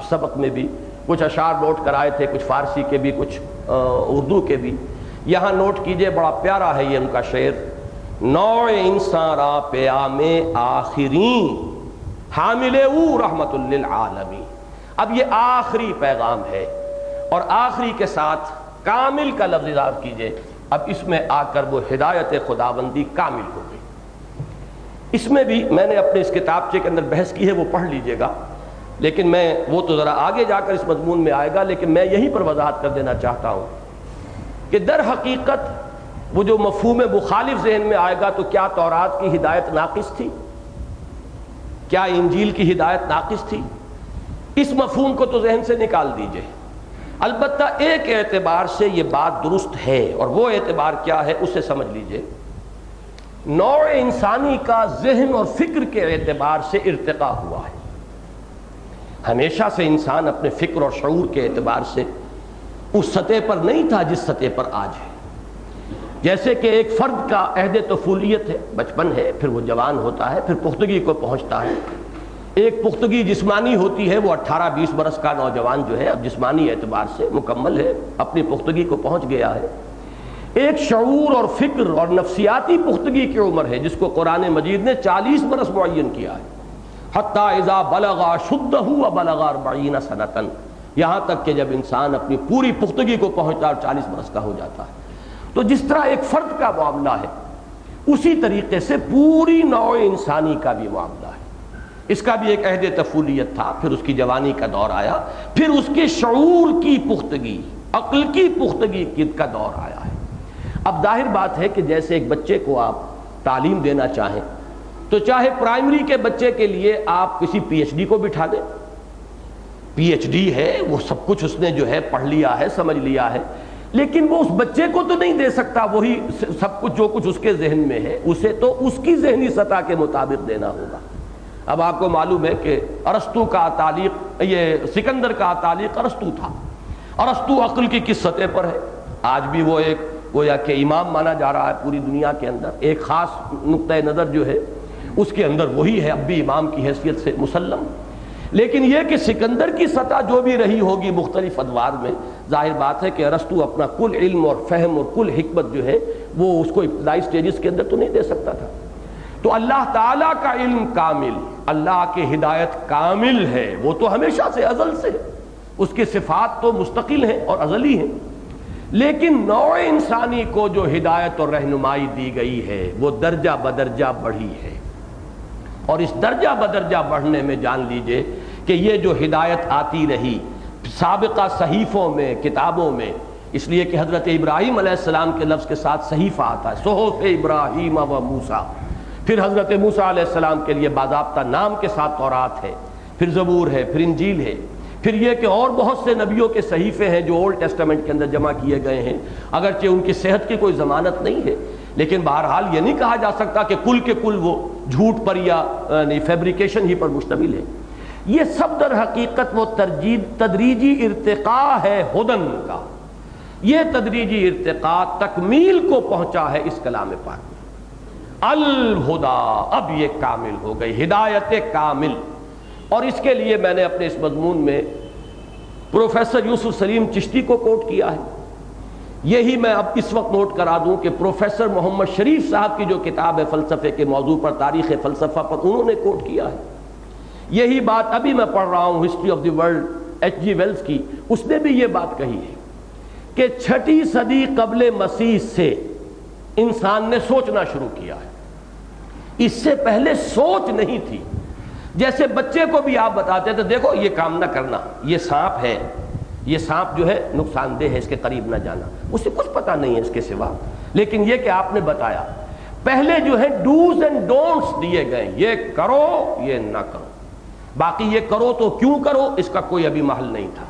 سبق میں بھی کچھ اشعار نوٹ کرائے تھے، کچھ فارسی کے بھی کچھ اردو کے بھی، یہاں نوٹ کیجئے، بڑا پیارا ہے یہ ان کا شعر۔ نوع انسان را پیام آخرین حامل او رحمت للعالمین۔ اب یہ آخری پیغام ہے، اور آخری کے ساتھ کامل کا لفظ اضافہ کیجئے، اب اس میں آ کر وہ ہدایت خداوندی کامل ہو گئی۔ اس میں بھی میں نے اپنے اس کتابچے کے اندر بحث کی ہے، وہ پڑھ لیجئے گا، لیکن میں وہ تو ذرا آگے جا کر اس مضمون میں آئے گا، لیکن میں یہیں پر وضاحت کر دینا چاہتا ہوں کہ در حقیقت وہ جو مفہوم مخالف ذہن میں آئے گا تو کیا تورات کی ہدایت ناقص تھی؟ کیا انجیل کی ہدایت ناقص تھی؟ اس مفہوم کو تو ذہن سے نکال دیجئے۔ البتہ ایک اعتبار سے یہ بات درست ہے، اور وہ اعتبار کیا ہے اسے سمجھ لیجئے۔ نوع انسانی کا ذہن اور فکر کے اعتبار سے ارتقاء ہوا ہے۔ ہمیشہ سے انسان اپنے فکر اور شعور کے اعتبار سے اس سطح پر نہیں تھا جس سطح پر آج ہے۔ جیسے کہ ایک فرد کا عہد طفولیت ہے، بچپن ہے، پھر وہ جوان ہوتا ہے، پھر پختگی کو پہنچتا ہے۔ ایک پختگی جسمانی ہوتی ہے، وہ 18-20 برس کا نوجوان جو ہے اب جسمانی اعتبار سے مکمل ہے، اپنی پختگی کو پہنچ گیا ہے۔ ایک شعور اور فکر اور نفسیاتی پختگی کی عمر ہے جس کو قرآن مجید نے 40 برس معین کیا ہے، حتی اذا بلغ اشدہ وبلغ 40 سنۃ، یہاں تک کہ جب انسان اپنی پوری پختگی کو پہنچتا ہے اور 40 برس کا ہو جاتا ہے۔ تو جس طرح ایک فرد کا معاملہ ہے، اسی طریقے سے پوری نوع انسانی کا بھی معاملہ ہے۔ اس کا بھی ایک عہد طفولیت تھا، پھر اس کی جوانی کا دور آیا، پھر اس کے شعور کی پختگی، عقل کی پختگی کا دور آیا ہے۔ اب ظاہر بات ہے کہ جیسے ایک بچے کو آپ تعلیم دینا چاہیں تو چاہے پرائمری کے بچے کے لیے آپ کسی پی ایچ ڈی کو بٹھا دیں، پی ایچ ڈی ہے، وہ سب کچھ اس نے جو ہے پڑھ لیا ہے، سمجھ لیا ہے، لیکن وہ اس بچے کو تو نہیں دے سکتا وہی سب کچھ جو کچھ اس کے ذہن میں ہے، اسے تو اس کی ذہنی سطح کے مطابق دینا ہوگا۔ اب آپ کو معلوم ہے کہ ارسطو کا تعلیق، یہ سکندر کا تعلیق ارسطو تھا۔ ارسطو عقل کی کس سطح پر ہے؟ آج بھی وہ ایک گویا کہ امام مانا جا رہا ہے پوری دنیا کے اندر، ایک خاص نقطہ نظر جو ہے اس کے اندر وہی ہے، اب بھی امام کی حیثیت سے مسلم۔ لیکن یہ کہ سکندر کی سطح جو بھی رہی ہوگی مختلف ادوار میں، ظاہر بات ہے کہ ارسطو اپنا کل علم اور فہم اور کل حکمت جو ہے وہ اس کو ابتدائی سٹیجز کے اندر تو نہیں دے سکتا تھا۔ تو اللہ تعالیٰ کا علم کامل، اللہ کی ہدایت کامل ہے، وہ تو ہمیشہ سے ازل سے، اس کی صفات تو مستقل ہیں اور ازلی ہیں، لیکن نوع انسانی کو جو ہدایت اور رہنمائی دی گئی ہے وہ درجہ بدرجہ بڑھی ہے، اور اس درجہ بدرجہ بڑھنے میں جان لیجئے کہ یہ جو ہدایت آتی رہی سابقہ صحیفوں میں، کتابوں میں، اس لیے کہ حضرت ابراہیم علیہ السلام کے لفظ کے ساتھ صحیفہ آتا ہے، صحف ابراہیم و موسیٰ، پھر حضرت موسیٰ علیہ السلام کے لیے باضابطہ نام کے ساتھ تورات ہے، پھر زبور ہے، پھر انجیل ہے، پھر یہ کہ اور بہت سے نبیوں کے صحیفے ہیں جو اولڈ ٹیسٹامنٹ کے اندر جمع کیے گئے ہیں، اگرچہ ان کی صحت کی کوئی ضمانت نہیں ہے، لیکن بہرحال یہ نہیں کہا جا سکتا کہ کل کے کل وہ جھوٹ پر یا فیبریکیشن ہی پر مشتمل ہے۔ یہ سب در حقیقت وہ تدریجی ارتقاء ہے ہدن کا، یہ تدریجی ارتقاء تکمیل کو پہنچا ہے اس کلام پاک میں۔ الہدا، اب یہ کامل ہو گئی، ہدایت کامل۔ اور اس کے لیے میں نے اپنے اس مضمون میں پروفیسر یوسف سلیم چشتی کو کوٹ کیا ہے۔ یہی میں اب اس وقت نوٹ کرا دوں کہ پروفیسر محمد شریف صاحب کی جو کتاب ہے فلسفے کے موضوع پر، تاریخ فلسفہ پر، انہوں نے کوٹ کیا ہے۔ یہی بات ابھی میں پڑھ رہا ہوں history of the world H G Wells کی، اس نے بھی یہ بات کہی ہے کہ 6 صدی قبل مسیح سے انسان نے سوچنا شروع کیا ہے. اس سے پہلے سوچ نہیں تھی. جیسے بچے کو بھی آپ بتاتے تھے دیکھو یہ کام نہ کرنا, یہ سانپ ہے, یہ سانپ جو ہے نقصان دہ ہے, اس کے قریب نہ جانا. اسے کچھ پتا نہیں ہے اس کے سوا, لیکن یہ کہ آپ نے بتایا. پہلے جو ہے ڈوز اینڈ ڈونٹس دیے گئے, یہ کرو یہ نہ کرو. باقی یہ کرو تو کیوں کرو اس کا کوئی ابھی محل نہیں تھا,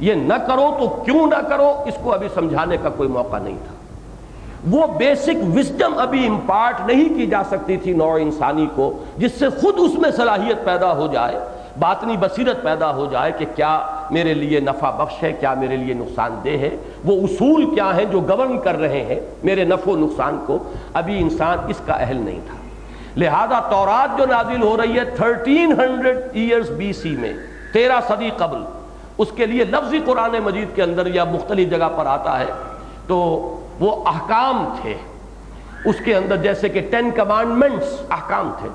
یہ نہ کرو تو کیوں نہ کرو اس کو ابھی سمجھانے کا کوئی موقع نہیں تھا. وہ بیسک وزڈم ابھی امپارٹ نہیں کی جا سکتی تھی نوع انسانی کو, جس سے خود اس میں صلاحیت پیدا ہو جائے, باطنی بصیرت پیدا ہو جائے کہ کیا میرے لیے نفع بخش ہے, کیا میرے لیے نقصان دہ ہے, وہ اصول کیا ہیں جو گورن کر رہے ہیں میرے نفع و نقصان کو. ابھی انسان اس کا اہل نہیں تھا. لہذا تورات جو نازل ہو رہی ہے 1300 ایئرز BC میں, 13 صدی قبل, اس کے لیے لفظی قرآن مجید کے اندر یا مختلف جگہ پر آتا ہے تو وہ احکام تھے. اس کے اندر جیسے کہ 10 کمانڈمنٹس احکام تھے,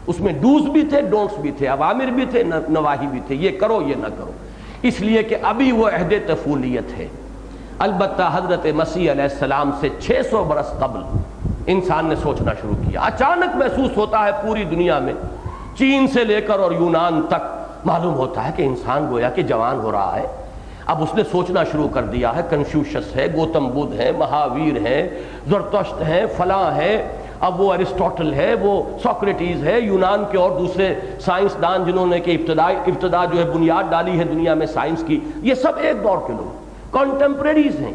اس میں ڈوز بھی تھے ڈونٹس بھی تھے, اوامر بھی تھے نواہی بھی تھے, یہ کرو یہ نہ کرو. اس لیے کہ ابھی وہ عہد طفولیت ہے. البتہ حضرت مسیح علیہ السلام سے 600 برس قبل انسان نے سوچنا شروع کیا. اچانک محسوس ہوتا ہے پوری دنیا میں, چین سے لے کر اور یونان تک معلوم ہوتا ہے کہ انسان گویا کہ جوان ہو رہا ہے. اب اس نے سوچنا شروع کر دیا ہے. کنفیوشس ہے, گوتم بدھ ہے, مہاویر ہے, زرتشت ہے, فلاں ہے, اب وہ ارسطوٹل ہے, وہ سوکریٹیز ہے, یونان کے اور دوسرے سائنسدان جنہوں نے کہ ابتدا جو ہے بنیاد ڈالی ہے دنیا میں سائنس کی, یہ سب ایک دور کے لوگ کنٹمپریریز ہیں.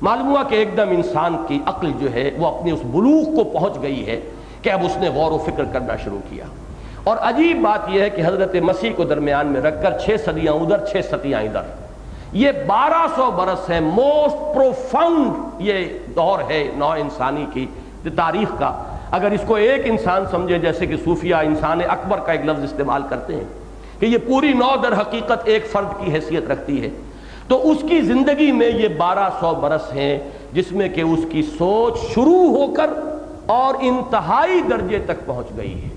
معلوم ہوا کہ ایک دم انسان کی عقل جو ہے وہ اپنے اس بلوغ کو پہنچ گئی ہے کہ اب اس نے غور و فکر کرنا شروع کیا. اور عجیب بات یہ ہے کہ حضرت مسیح کو درمیان میں رکھ کر 6 صدیاں ادھر 6 صدیاں ادھر, یہ 1200 برس ہے. موسٹ پروفاؤنڈ یہ دور ہے نوع انسانی کی تاریخ کا. اگر اس کو ایک انسان سمجھے, جیسے کہ صوفیہ انسان اکبر کا ایک لفظ استعمال کرتے ہیں کہ یہ پوری نوع در حقیقت ایک فرد کی حیثیت رکھتی ہے, تو اس کی زندگی میں یہ 1200 برس ہیں جس میں کہ اس کی سوچ شروع ہو کر اور انتہائی درجے تک پہنچ گئی ہے.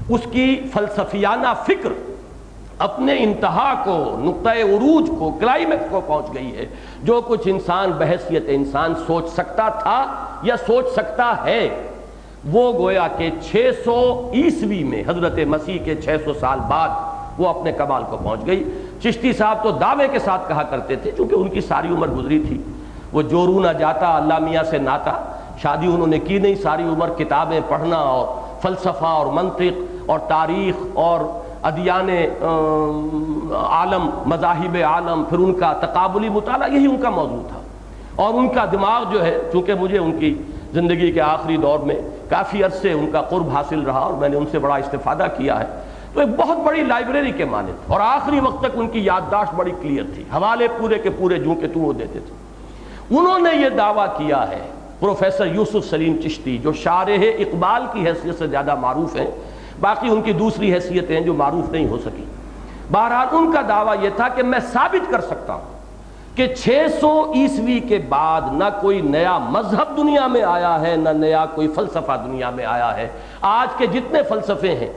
اس کی فلسفیانہ فکر اپنے انتہا کو, نقطۂ عروج کو, کلائمیکس کو پہنچ گئی ہے. جو کچھ انسان بحیثیت انسان سوچ سکتا تھا یا سوچ سکتا ہے, وہ گویا کہ 600 عیسوی میں حضرت مسیح کے 600 سال بعد وہ اپنے کمال کو پہنچ گئی. چشتی صاحب تو دعوے کے ساتھ کہا کرتے تھے, چونکہ ان کی ساری عمر گزری تھی, وہ جورو نہ جاتا اللہ میاں سے ناتا, شادی انہوں نے کی نہیں, ساری عمر کتابیں پڑھنا اور فلسفہ اور منطق اور تاریخ اور ادیان عالم, مذاہب عالم, پھر ان کا تقابلی مطالعہ, یہی ان کا موضوع تھا. اور ان کا دماغ جو ہے, چونکہ مجھے ان کی زندگی کے آخری دور میں کافی عرصے ان کا قرب حاصل رہا اور میں نے ان سے بڑا استفادہ کیا ہے, تو ایک بہت بڑی لائبریری کے مانند, اور آخری وقت تک ان کی یادداشت بڑی کلیئر تھی, حوالے پورے کے پورے جوں کے توں وہ دیتے تھے. انہوں نے یہ دعویٰ کیا ہے, پروفیسر یوسف سلیم چشتی, جو شارح اقبال کی حیثیت سے زیادہ معروف ہیں, باقی ان کی دوسری حیثیتیں جو معروف نہیں ہو سکی. بہرحال ان کا دعویٰ یہ تھا کہ میں ثابت کر سکتا ہوں کہ 600 عیسوی کے بعد نہ کوئی نیا مذہب دنیا میں آیا ہے, نہ نیا کوئی فلسفہ دنیا میں آیا ہے. آج کے جتنے فلسفے ہیں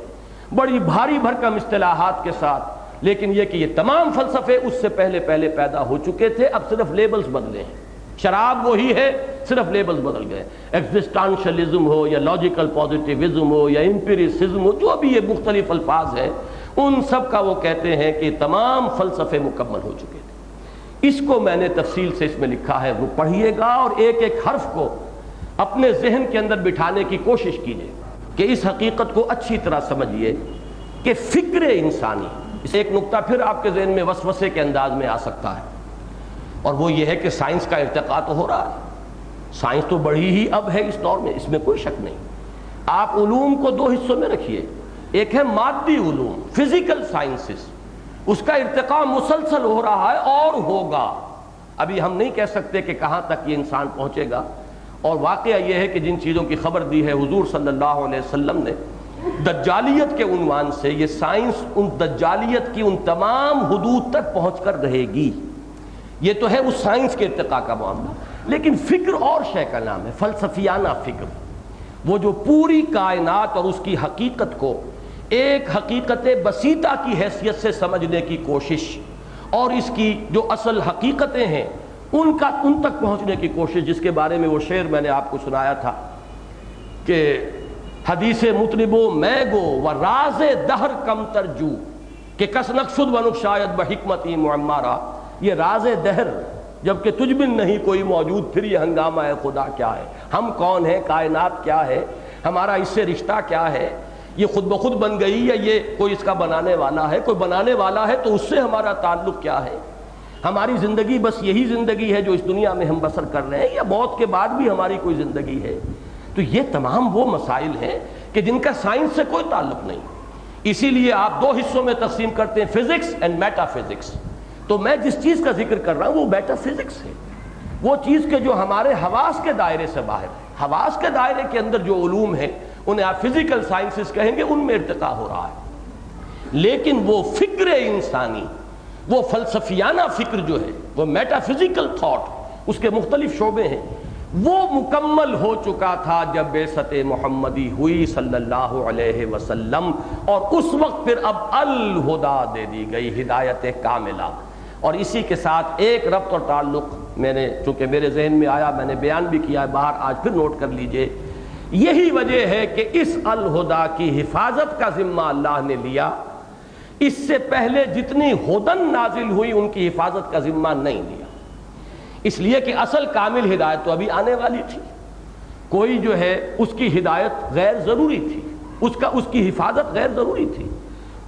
بڑی بھاری بھرکم اصطلاحات کے ساتھ, لیکن یہ کہ یہ تمام فلسفے اس سے پہلے پیدا ہو چکے تھے, اب صرف لیبلز بدلے ہیں. شراب وہی ہے, صرف لیبلز بدل گئے. ایگزسٹانشلزم ہو یا لاجیکل پازیٹیوزم ہو یا امپیریسزم ہو, جو بھی یہ مختلف الفاظ ہیں, ان سب کا وہ کہتے ہیں کہ تمام فلسفے مکمل ہو چکے تھے. اس کو میں نے تفصیل سے اس میں لکھا ہے, وہ پڑھیے گا اور ایک ایک حرف کو اپنے ذہن کے اندر بٹھانے کی کوشش کیجیے کہ اس حقیقت کو اچھی طرح سمجھیے کہ فکر انسانی, اس ایک نقطہ پھر آپ کے ذہن میں وسوسے کے انداز میں آ سکتا ہے, اور وہ یہ ہے کہ سائنس کا ارتقاء تو ہو رہا ہے. سائنس تو بڑی ہی اب ہے اس دور میں, اس میں کوئی شک نہیں. آپ علوم کو 2 حصوں میں رکھیے, ایک ہے مادی علوم, فزیکل سائنسز, اس کا ارتقاء مسلسل ہو رہا ہے اور ہوگا. ابھی ہم نہیں کہہ سکتے کہ کہاں تک یہ انسان پہنچے گا. اور واقعہ یہ ہے کہ جن چیزوں کی خبر دی ہے حضور صلی اللہ علیہ وسلم نے, دجالیت کے عنوان سے, یہ سائنس ان دجالیت کی ان تمام حدود تک پہنچ کر رہے گی. یہ تو ہے اس سائنس کے ارتقاء کا معاملہ. لیکن فکر اور شے کا نام ہے, فلسفیانہ فکر, وہ جو پوری کائنات اور اس کی حقیقت کو ایک حقیقت بسیطہ کی حیثیت سے سمجھنے کی کوشش, اور اس کی جو اصل حقیقتیں ہیں ان تک پہنچنے کی کوشش، جس کے بارے میں وہ شعر میں نے آپ کو سنایا تھا کہ حدیث مطربو میں گو و راز دہر کم ترجو کہ کس نقشد ونک شاید بحکمتی معمارہ. یہ راز دہر جبکہ تجھ بن نہیں کوئی موجود، پھر یہ ہنگامہ خدا کیا ہے؟ ہم کون ہیں؟ کائنات کیا ہے؟ ہمارا اس سے رشتہ کیا ہے؟ یہ خود بخود بن گئی یا یہ کوئی اس کا بنانے والا ہے؟ کوئی بنانے والا ہے تو اس سے ہمارا تعلق کیا ہے؟ ہماری زندگی بس یہی زندگی ہے جو اس دنیا میں ہم بسر کر رہے ہیں، یا موت کے بعد بھی ہماری کوئی زندگی ہے؟ تو یہ تمام وہ مسائل ہیں کہ جن کا سائنس سے کوئی تعلق نہیں. اسی لیے آپ دو حصوں میں تقسیم کرتے ہیں، فزکس اینڈ میٹا فزکس. تو میں جس چیز کا ذکر کر رہا ہوں وہ میٹا فزکس ہے، وہ چیز کے جو ہمارے حواس کے دائرے سے باہر ہے. حواس کے دائرے کے اندر جو علوم ہیں انہیں آپ فزیکل سائنسز کہیں گے، ان میں ارتقاء ہو رہا ہے. لیکن وہ فکر انسانی، وہ فلسفیانہ فکر جو ہے، وہ میٹا فزیکل تھاٹ، اس کے مختلف شعبے ہیں، وہ مکمل ہو چکا تھا جب بعثت محمدی ہوئی صلی اللہ علیہ وسلم، اور اس وقت پھر اب الہدا دے دی گئی، ہدایت کاملہ. اور اسی کے ساتھ ایک ربط اور تعلق میں نے، چونکہ میرے ذہن میں آیا، میں نے بیان بھی کیا ہے باہر، آج پھر نوٹ کر لیجئے. یہی وجہ ہے کہ اس الہدا کی حفاظت کا ذمہ اللہ نے لیا. اس سے پہلے جتنی ہدن نازل ہوئی ان کی حفاظت کا ذمہ نہیں لیا، اس لیے کہ اصل کامل ہدایت تو ابھی آنے والی تھی. کوئی جو ہے اس کی ہدایت غیر ضروری تھی، اس کی حفاظت غیر ضروری تھی.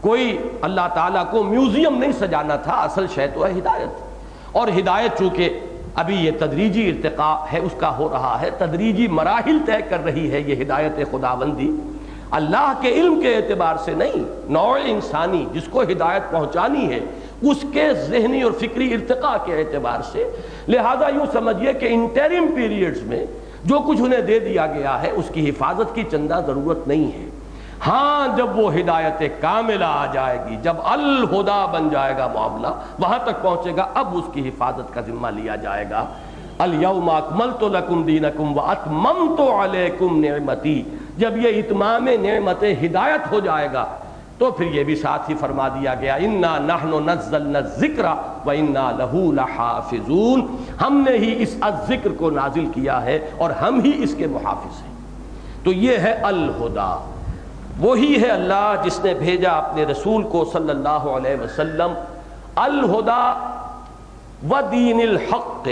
کوئی اللہ تعالیٰ کو میوزیم نہیں سجانا تھا، اصل شے تو ہے ہدایت. اور ہدایت چونکہ ابھی یہ تدریجی ارتقاء ہے، اس کا ہو رہا ہے، تدریجی مراحل طے کر رہی ہے یہ ہدایت خداوندی. اللہ کے علم کے اعتبار سے نہیں، نوع انسانی جس کو ہدایت پہنچانی ہے اس کے ذہنی اور فکری ارتقاء کے اعتبار سے. لہذا یوں سمجھیے کہ انٹرم پیریڈز میں جو کچھ انہیں دے دیا گیا ہے اس کی حفاظت کی چندہ ضرورت نہیں ہے. ہاں جب وہ ہدایت کاملہ آ جائے گی، جب الہدا بن جائے گا معاملہ، وہاں تک پہنچے گا، اب اس کی حفاظت کا ذمہ لیا جائے گا. الیوم اکملت لکم دینکم واتممت علیکم نعمتی. جب یہ اتمام نعمت ہدایت ہو جائے گا تو پھر یہ بھی ساتھ ہی فرما دیا گیا، انا نحن نزلنا الذکر وانا لہ لحافظون. ہم نے ہی اس الذکر کو نازل کیا ہے اور ہم ہی اس کے محافظ ہیں. تو یہ ہے الہدا. وہی ہے اللہ جس نے بھیجا اپنے رسول کو صلی اللہ علیہ وسلم الہدا و دین الحق.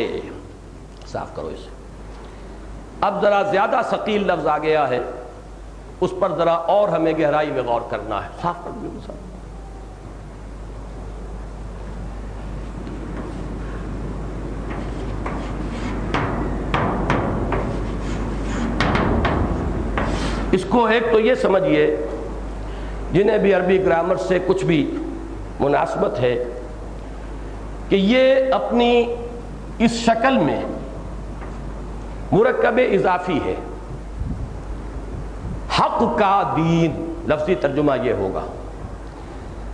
صاف کرو اسے. اب ذرا زیادہ ثقیل لفظ آ گیا ہے، اس پر ذرا اور ہمیں گہرائی میں غور کرنا ہے. صاف کر دو صاحب. اس کو ایک تو یہ سمجھیے، جنہیں بھی عربی گرامر سے کچھ بھی مناسبت ہے، کہ یہ اپنی اس شکل میں مرکب اضافی ہے. حق کا دین، لفظی ترجمہ یہ ہوگا.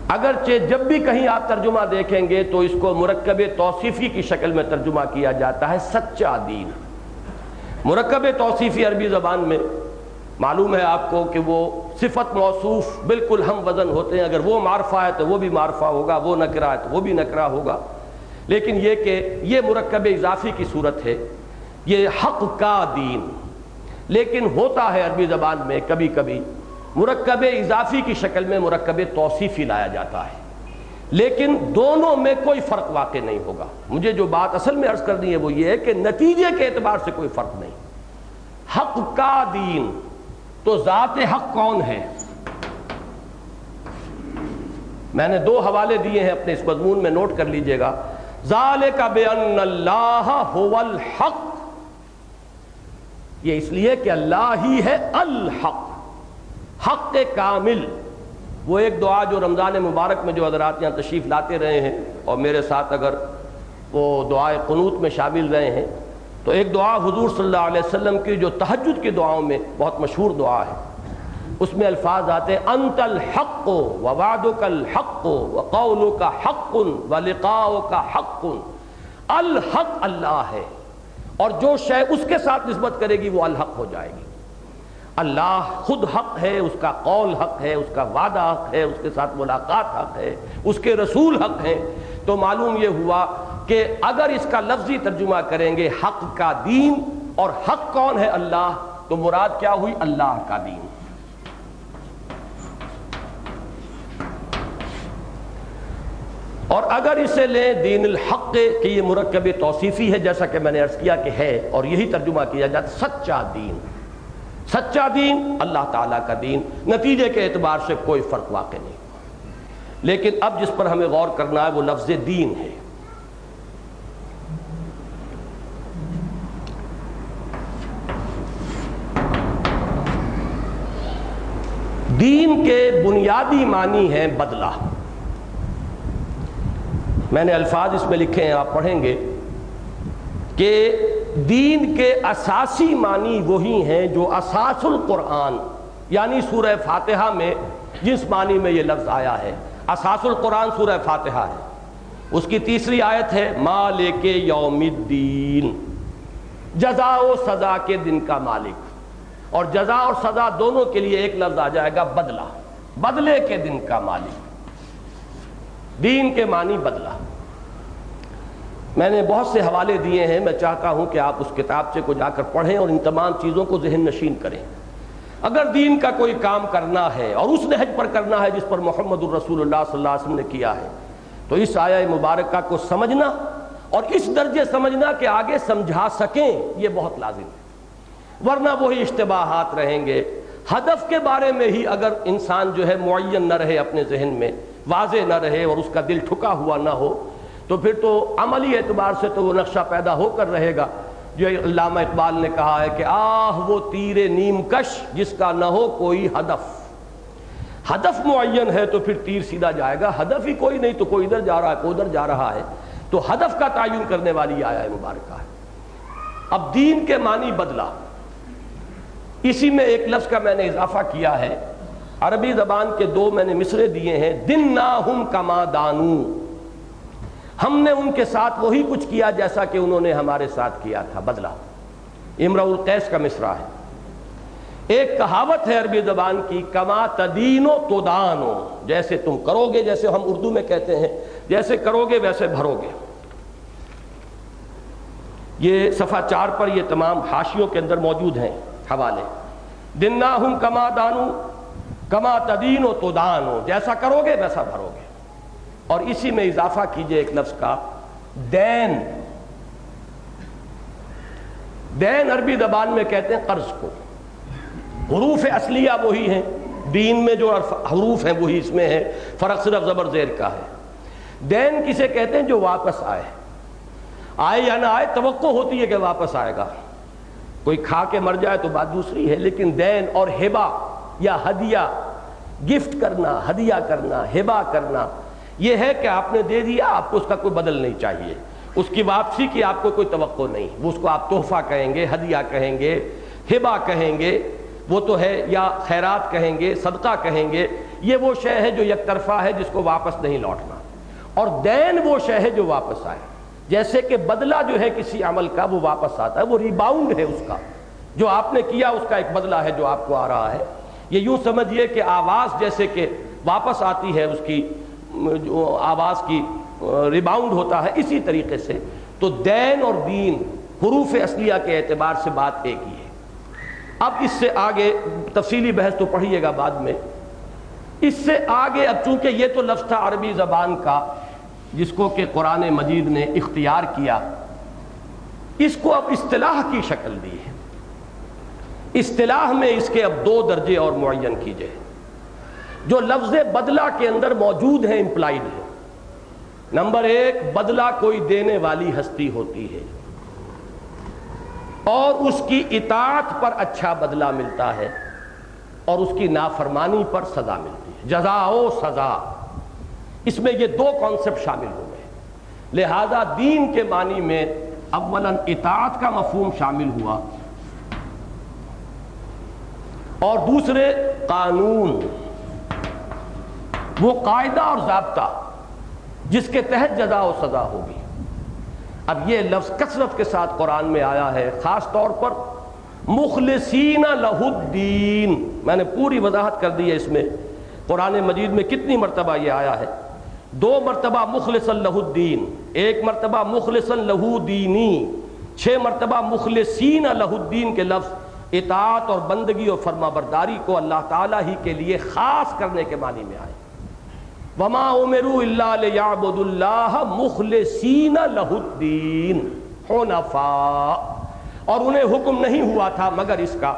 اگرچہ جب بھی کہیں آپ ترجمہ دیکھیں گے تو اس کو مرکب توصیفی کی شکل میں ترجمہ کیا جاتا ہے، سچا دین. مرکب توصیفی عربی زبان میں معلوم ہے آپ کو کہ وہ صفت موصوف بالکل ہم وزن ہوتے ہیں. اگر وہ معرفہ ہے تو وہ بھی معرفہ ہوگا، وہ نکرہ ہے تو وہ بھی نکرہ ہوگا. لیکن یہ کہ یہ مرکب اضافی کی صورت ہے، یہ حق کا دین. لیکن ہوتا ہے عربی زبان میں کبھی کبھی مرکب اضافی کی شکل میں مرکب توصیفی لایا جاتا ہے، لیکن دونوں میں کوئی فرق واقع نہیں ہوگا. مجھے جو بات اصل میں عرض کرنی ہے وہ یہ ہے کہ نتیجے کے اعتبار سے کوئی فرق نہیں. حق کا دین تو ذات حق کون ہے؟ میں نے دو حوالے دیے ہیں اپنے اس مضمون میں، نوٹ کر لیجئے گا. ذالک بأن اللہ هو الحق. یہ اس لیے کہ اللہ ہی ہے الحق، حق کامل. وہ ایک دعا جو رمضان مبارک میں جو حضرات یہاں تشریف لاتے رہے ہیں اور میرے ساتھ اگر وہ دعائے قنوت میں شامل رہے ہیں، تو ایک دعا حضور صلی اللہ علیہ وسلم کی جو تہجد کی دعاؤں میں بہت مشہور دعا ہے، اس میں الفاظ آتے ہیں انت الحق ووعدک الحق وقولک حق ولقاؤک حق. الحق اللہ ہے، اور جو شے اس کے ساتھ نسبت کرے گی وہ الحق ہو جائے گی. اللہ خود حق ہے، اس کا قول حق ہے، اس کا وعدہ حق ہے، اس کے ساتھ ملاقات حق ہے، اس کے رسول حق ہیں. تو معلوم یہ ہوا کہ اگر اس کا لفظی ترجمہ کریں گے حق کا دین، اور حق کون ہے؟ اللہ، تو مراد کیا ہوئی؟ اللہ کا دین۔ اور اگر اسے لیں دین الحق کہ یہ مرکب توصیفی ہے، جیسا کہ میں نے عرض کیا کہ ہے، اور یہی ترجمہ کیا جاتا سچا دین۔ سچا دین اللہ تعالیٰ کا دین، نتیجے کے اعتبار سے کوئی فرق واقع نہیں۔ لیکن اب جس پر ہمیں غور کرنا ہے وہ لفظ دین ہے۔ دین کے بنیادی معنی ہیں بدلہ۔ میں نے الفاظ اس میں لکھے ہیں، آپ پڑھیں گے کہ دین کے اساسی معنی وہی ہیں جو اساس القرآن یعنی سورہ فاتحہ میں جس معنی میں یہ لفظ آیا ہے۔ اساس القرآن سورہ فاتحہ ہے، اس کی تیسری آیت ہے مالک یوم الدین، جزا و سزا کے دن کا مالک۔ اور جزا اور سزا دونوں کے لیے ایک لفظ آ جائے گا بدلہ، بدلے کے دن کا مالک۔ دین کے معنی بدلہ۔ میں نے بہت سے حوالے دیے ہیں، میں چاہتا ہوں کہ آپ اس کتابچے کو جا کر پڑھیں اور ان تمام چیزوں کو ذہن نشین کریں۔ اگر دین کا کوئی کام کرنا ہے اور اس نہج پر کرنا ہے جس پر محمد الرسول اللہ صلی اللہ علیہ وسلم نے کیا ہے، تو اس آیہ مبارکہ کو سمجھنا اور اس درجے سمجھنا کہ آگے سمجھا سکیں، یہ بہت لازم ہے، ورنہ وہی اشتباہات رہیں گے۔ ہدف کے بارے میں ہی اگر انسان جو ہے معین نہ رہے، اپنے ذہن میں واضح نہ رہے اور اس کا دل ٹھکا ہوا نہ ہو، تو پھر تو عملی اعتبار سے تو وہ نقشہ پیدا ہو کر رہے گا جو علامہ اقبال نے کہا ہے کہ آہ وہ تیر نیم کش جس کا نہ ہو کوئی ہدف۔ ہدف معین ہے تو پھر تیر سیدھا جائے گا، ہدف ہی کوئی نہیں تو کوئی ادھر جا رہا ہے کوئی ادھر جا رہا ہے، تو ہدف کا تعین کرنے والی آیہ مبارکہ ہے۔ اب دین کے معنی بدلہ، اسی میں ایک لفظ کا میں نے اضافہ کیا ہے۔ عربی زبان کے دو میں نے مصرے دیے ہیں، دنّاہم کما دانو، ہم نے ان کے ساتھ وہی کچھ کیا جیسا کہ انہوں نے ہمارے ساتھ کیا تھا، بدلہ۔ امرؤ القیس کا مصرع ہے۔ ایک کہاوت ہے عربی زبان کی، کما تدینو تدانو، جیسے تم کرو گے، جیسے ہم اردو میں کہتے ہیں جیسے کرو گے ویسے بھرو گے۔ یہ صفحہ 4 پر یہ تمام حاشیوں کے اندر موجود ہیں حوالے۔ دنّاہم کما دانو کما تدینو تدانو، جیسا کرو گے ویسا بھرو گے۔ اور اسی میں اضافہ کیجئے ایک لفظ کا، دین۔ دین عربی زبان میں کہتے ہیں قرض کو۔ حروف اصلیہ وہی ہیں، دین میں جو حروف ہیں وہی اس میں ہے، فرق صرف زبر زیر کا ہے۔ دین کسے کہتے ہیں؟ جو واپس آئے، آئے یا نہ آئے توقع ہوتی ہے کہ واپس آئے گا، کوئی کھا کے مر جائے تو بات دوسری ہے، لیکن دین اور ہبہ یا ہدیہ، گفٹ کرنا، ہدیہ کرنا، ہبہ کرنا، یہ ہے کہ آپ نے دے دیا، آپ کو اس کا کوئی بدل نہیں چاہیے، اس کی واپسی کی آپ کو کوئی توقع نہیں، وہ اس کو آپ تحفہ کہیں گے، ہدیہ کہیں گے، ہبہ کہیں گے، وہ تو ہے، یا خیرات کہیں گے، صدقہ کہیں گے، یہ وہ شے ہے جو یک طرفہ ہے جس کو واپس نہیں لوٹنا۔ اور دین وہ شے ہے جو واپس آئے، جیسے کہ بدلہ جو ہے کسی عمل کا وہ واپس آتا ہے، وہ ریباؤنڈ ہے اس کا، جو آپ نے کیا اس کا ایک بدلہ ہے جو آپ کو آ رہا ہے۔ یہ یوں سمجھیے کہ آواز جیسے کہ واپس آتی ہے، اس کی جو آواز کی ریباؤنڈ ہوتا ہے، اسی طریقے سے تو دین اور دین حروف اصلیہ کے اعتبار سے بات ایک ہی ہے۔ اب اس سے آگے تفصیلی بحث تو پڑھیے گا بعد میں، اس سے آگے اب چونکہ یہ تو لفظ تھا عربی زبان کا جس کو کہ قرآن مجید نے اختیار کیا، اس کو اب اصطلاح کی شکل دی ہے۔ اصطلاح میں اس کے اب 2 درجے اور معین کیجئے جو لفظ بدلہ کے اندر موجود ہیں، امپلائیڈ ہے۔ نمبر 1، بدلہ کوئی دینے والی ہستی ہوتی ہے اور اس کی اطاعت پر اچھا بدلہ ملتا ہے اور اس کی نافرمانی پر سزا ملتی ہے، جزا و سزا۔ اس میں یہ 2 کانسیپٹ شامل ہو گئے، لہذا دین کے معنی میں اولاً اطاعت کا مفہوم شامل ہوا، اور دوسرے قانون، وہ قاعدہ اور ضابطہ جس کے تحت جزا و سزا ہوگی۔ اب یہ لفظ کثرت کے ساتھ قرآن میں آیا ہے، خاص طور پر مخلصین لہ الدین، میں نے پوری وضاحت کر دی ہے اس میں، قرآن مجید میں کتنی مرتبہ یہ آیا ہے، 2 مرتبہ مخلص لہ الدین، ایک مرتبہ مخلصاً لہو دینی، 6 مرتبہ مخلصین لہو الدین کے لفظ اطاعت اور بندگی اور فرما برداری کو اللہ تعالیٰ ہی کے لیے خاص کرنے کے معنی میں آئے۔ وما امروا الا ليعبدوا الله مخلصین لہ الدین حنفاء، اور انہیں حکم نہیں ہوا تھا مگر اس کا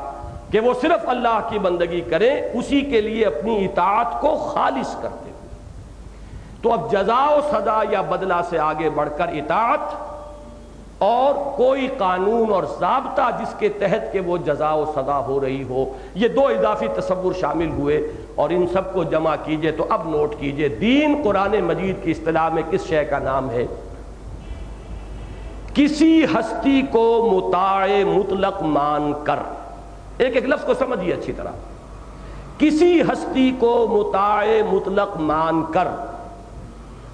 کہ وہ صرف اللہ کی بندگی کریں، اسی کے لیے اپنی اطاعت کو خالص کرتے ہوئے۔ تو اب جزا و سزا یا بدلہ سے آگے بڑھ کر اطاعت اور کوئی قانون اور ضابطہ جس کے تحت کہ وہ جزا و سزا ہو رہی ہو، یہ 2 اضافی تصور شامل ہوئے، اور ان سب کو جمع کیجئے تو اب نوٹ کیجئے دین قرآن مجید کی اصطلاح میں کس شے کا نام ہے؟ کسی ہستی کو مطاع مطلق مان کر، ایک لفظ کو سمجھیے اچھی طرح، کسی ہستی کو مطاع مطلق مان کر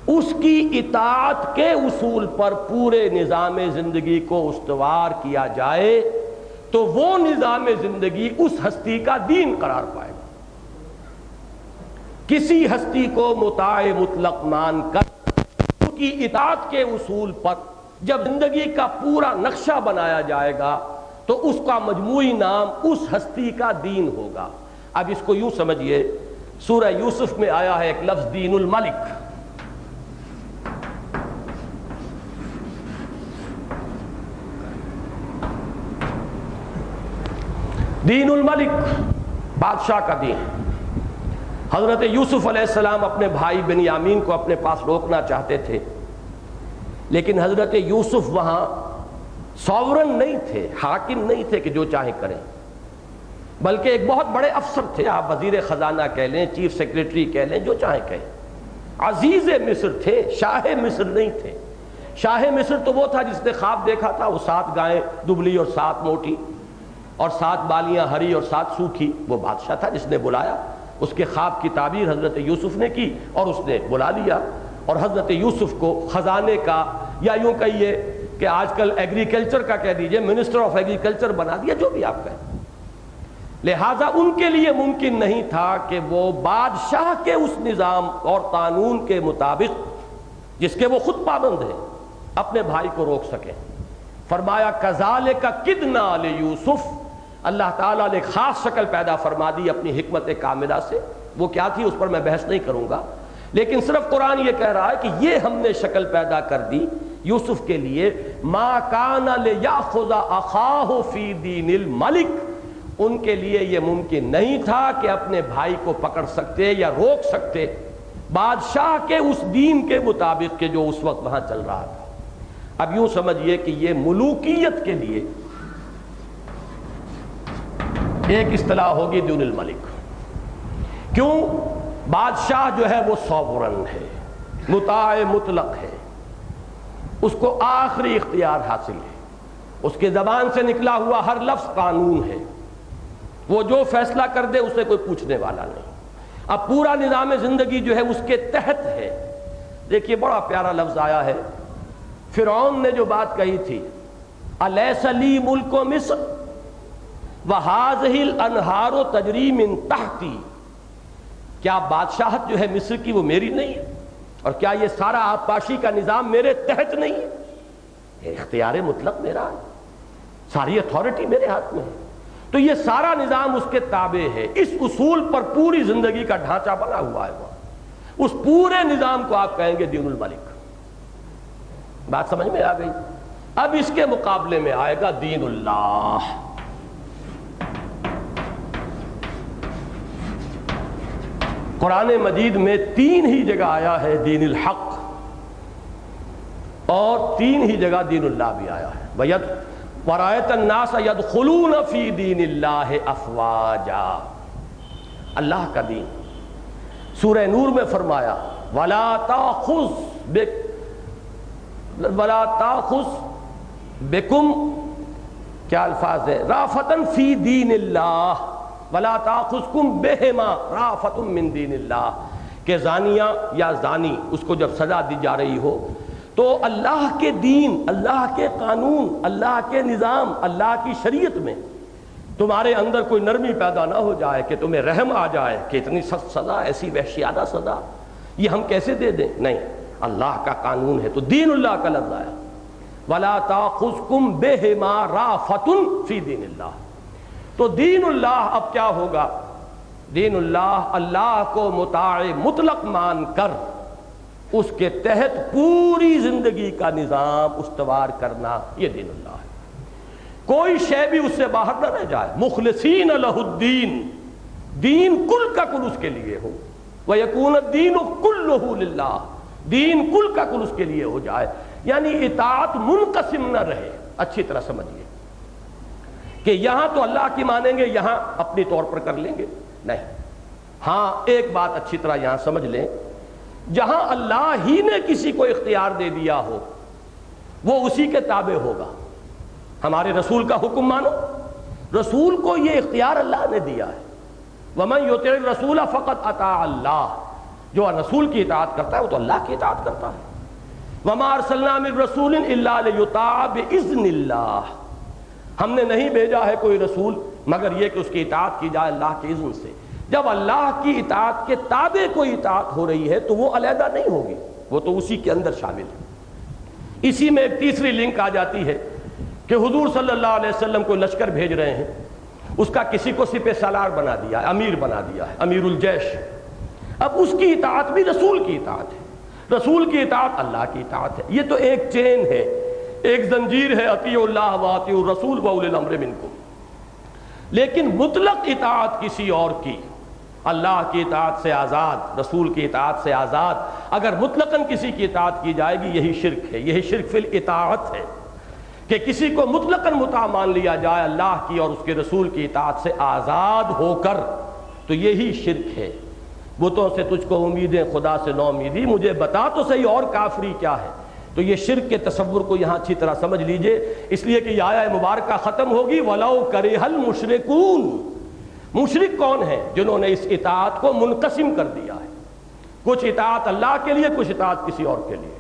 اس کی اطاعت کے اصول پر پورے نظام زندگی کو استوار کیا جائے تو وہ نظام زندگی اس ہستی کا دین قرار پائے گا۔ کسی ہستی کو مطاع مطلق مان کر اس کی اطاعت کے اصول پر جب زندگی کا پورا نقشہ بنایا جائے گا تو اس کا مجموعی نام اس ہستی کا دین ہوگا۔ اب اس کو یوں سمجھیے، سورہ یوسف میں آیا ہے ایک لفظ دین الملک۔ دین الملک، بادشاہ کا دین۔ حضرت یوسف علیہ السلام اپنے بھائی بنیامین کو اپنے پاس روکنا چاہتے تھے، لیکن حضرت یوسف وہاں سوورن نہیں تھے، حاکم نہیں تھے کہ جو چاہیں کریں، بلکہ ایک بہت بڑے افسر تھے، آپ وزیر خزانہ کہہ لیں، چیف سیکریٹری کہہ لیں، جو چاہیں کہیں، عزیز مصر تھے، شاہ مصر نہیں تھے۔ شاہ مصر تو وہ تھا جس نے خواب دیکھا تھا، وہ 7 گائیں دبلی اور 7 موٹی اور 7 بالیاں ہری اور 7 سوکھی، وہ بادشاہ تھا جس نے بلایا، اس کے خواب کی تعبیر حضرت یوسف نے کی اور اس نے بلا لیا، اور حضرت یوسف کو خزانے کا، یا یوں کہیے کہ آج کل ایگریکلچر کا کہہ دیجئے، منسٹر آف ایگریکلچر بنا دیا، جو بھی آپ کہیں۔ لہٰذا ان کے لیے ممکن نہیں تھا کہ وہ بادشاہ کے اس نظام اور قانون کے مطابق جس کے وہ خود پابند ہیں اپنے بھائی کو روک سکیں۔ فرمایا کذالک کدنا لیوسف، اللہ تعالیٰ نے خاص شکل پیدا فرما دی اپنی حکمت کاملہ سے، وہ کیا تھی اس پر میں بحث نہیں کروں گا، لیکن صرف قرآن یہ کہہ رہا ہے کہ یہ ہم نے شکل پیدا کر دی یوسف کے لیے، ما کان لیأخذ اخاہ فی دین الملک، ان کے لیے یہ ممکن نہیں تھا کہ اپنے بھائی کو پکڑ سکتے یا روک سکتے بادشاہ کے اس دین کے مطابق کہ جو اس وقت وہاں چل رہا تھا۔ اب یوں سمجھیے کہ یہ ملوکیت کے لیے ایک اصطلاح ہوگی دین الملک۔ کیوں؟ بادشاہ جو ہے وہ سوورن ہے، مطاع مطلق ہے، اس کو آخری اختیار حاصل ہے، اس کے زبان سے نکلا ہوا ہر لفظ قانون ہے، وہ جو فیصلہ کر دے اسے کوئی پوچھنے والا نہیں۔ اب پورا نظام زندگی جو ہے اس کے تحت ہے۔ دیکھیے بڑا پیارا لفظ آیا ہے، فرعون نے جو بات کہی تھی، الیس لی ملک مصر وہذہ الانہار تجری من تحتی، کیا بادشاہت جو ہے مصر کی وہ میری نہیں ہے، اور کیا یہ سارا آبپاشی کا نظام میرے تحت نہیں ہے؟ یہ اختیار مطلق میرا ہے، ساری اتھارٹی میرے ہاتھ میں ہے، تو یہ سارا نظام اس کے تابع ہے۔ اس اصول پر پوری زندگی کا ڈھانچہ بنا ہوا ہے، اس پورے نظام کو آپ کہیں گے دین الملک۔ بات سمجھ میں آ گئی؟ اب اس کے مقابلے میں آئے گا دین اللہ۔ قرآن مجید میں 3 ہی جگہ آیا ہے دین الحق، اور 3 ہی جگہ دین اللہ بھی آیا ہے۔ وَرَأَيْتَ النَّاسَ يَدْخُلُونَ فِي دِينِ اللَّهِ أَفْوَاجًا، اللہ کا دین۔ سورہ نور میں فرمایا وَلَا تَأْخُذْ بِكُمْ، کیا الفاظ ہے، رَأْفَةً فِي دِينِ اللَّهِ وَلَا تَأْخُذْكُمْ بِهِمَا رَأْفَةٌ مِّن دِينِ اللَّهِ، کہ زانیہ یا زانی اس کو جب سزا دی جا رہی ہو تو اللہ کے دین، اللہ کے قانون، اللہ کے نظام، اللہ کی شریعت میں تمہارے اندر کوئی نرمی پیدا نہ ہو جائے کہ تمہیں رحم آ جائے کہ اتنی سخت سزا، ایسی وحشیانہ سزا یہ ہم کیسے دے دیں؟ نہیں، اللہ کا قانون ہے، تو دین اللہ کا لفظ آیا وَلَا تَأْخُذْكُمْ بِهِمَا رَأْفَةٌ فِي دِینِ اللہ۔ تو دین اللہ اب کیا ہوگا؟ دین اللہ، اللہ کو مطاع مطلق مان کر اس کے تحت پوری زندگی کا نظام استوار کرنا، یہ دین اللہ ہے۔ کوئی شے بھی اس سے باہر نہ رہ جائے۔ مخلصین لہ الدین، دین کل کا کل اس کے لیے ہو، وَيَكُونَ الدِّينُ كُلُّهُ لِلَّهِ، دین کل کا کل اس کے لیے ہو جائے، یعنی اطاعت منقسم نہ رہے۔ اچھی طرح سمجھیے کہ یہاں تو اللہ کی مانیں گے، یہاں اپنی طور پر کر لیں گے، نہیں۔ ہاں ایک بات اچھی طرح یہاں سمجھ لیں، جہاں اللہ ہی نے کسی کو اختیار دے دیا ہو وہ اسی کے تابع ہوگا۔ ہمارے رسول کا حکم مانو، رسول کو یہ اختیار اللہ نے دیا ہے، وَمَن يُطِعِ الرَّسُولَ فَقَدْ أَطَاعَ اللَّهَ، جو رسول کی اطاعت کرتا ہے وہ تو اللہ کی اطاعت کرتا ہے۔ وَمَا أَرْسَلْنَا مِن رَّسُولٍ إِلَّا لِيُطَاعَ بِإِذْنِ اللَّهِ، ہم نے نہیں بھیجا ہے کوئی رسول مگر یہ کہ اس کی اطاعت کی جائے اللہ کے اذن سے۔ جب اللہ کی اطاعت کے تابع کوئی اطاعت ہو رہی ہے تو وہ علیحدہ نہیں ہوگی، وہ تو اسی کے اندر شامل ہے۔ اسی میں ایک تیسری لنک آ جاتی ہے کہ حضور صلی اللہ علیہ وسلم کو لشکر بھیج رہے ہیں، اس کا کسی کو سپہ سالار بنا دیا ہے، امیر بنا دیا ہے، امیر الجیش۔ اب اس کی اطاعت بھی رسول کی اطاعت ہے، رسول کی اطاعت اللہ کی اطاعت ہے۔ یہ تو ایک چین ہے، ایک زنجیر ہے، اطیعوا اللہ واطیعوا الرسول واولی الامر منکم۔ لیکن مطلق اطاعت کسی اور کی، اللہ کی اطاعت سے آزاد، رسول کی اطاعت سے آزاد، اگر مطلقاً کسی کی اطاعت کی جائے گی یہی شرک ہے، یہی شرک فی الاطاعت ہے کہ کسی کو مطلقاً مطاع مان لیا جائے اللہ کی اور اس کے رسول کی اطاعت سے آزاد ہو کر، تو یہی شرک ہے۔ بتوں سے تجھ کو امیدیں خدا سے نو امیدی، مجھے بتا تو صحیح اور کافری کیا ہے۔ تو یہ شرک کے تصور کو یہاں اچھی طرح سمجھ لیجئے، اس لیے کہ یہ آیہ مبارکہ ختم ہوگی وَلَوْ كَرِهَ الْمُشْرِكُونَ۔ مشرک کون ہیں؟ جنہوں نے اس اطاعت کو منقسم کر دیا ہے، کچھ اطاعت اللہ کے لیے، کچھ اطاعت کسی اور کے لیے۔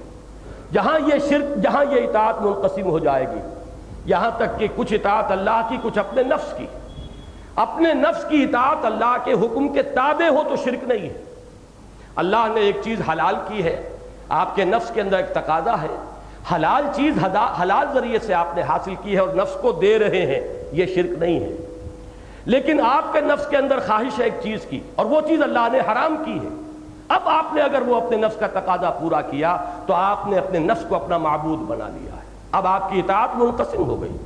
جہاں یہ شرک، جہاں یہ اطاعت منقسم ہو جائے گی، یہاں تک کہ کچھ اطاعت اللہ کی، کچھ اپنے نفس کی، اپنے نفس کی اطاعت اللہ کے حکم کے تابع ہو تو شرک نہیں ہے۔ اللہ نے ایک چیز حلال کی ہے، آپ کے نفس کے اندر ایک تقاضا ہے، حلال چیز حلال ذریعے سے آپ نے حاصل کی ہے اور نفس کو دے رہے ہیں، یہ شرک نہیں ہے۔ لیکن آپ کے نفس کے اندر خواہش ہے ایک چیز کی اور وہ چیز اللہ نے حرام کی ہے، اب آپ نے اگر وہ اپنے نفس کا تقاضا پورا کیا تو آپ نے اپنے نفس کو اپنا معبود بنا لیا ہے، اب آپ کی اطاعت منقسم ہو گئی۔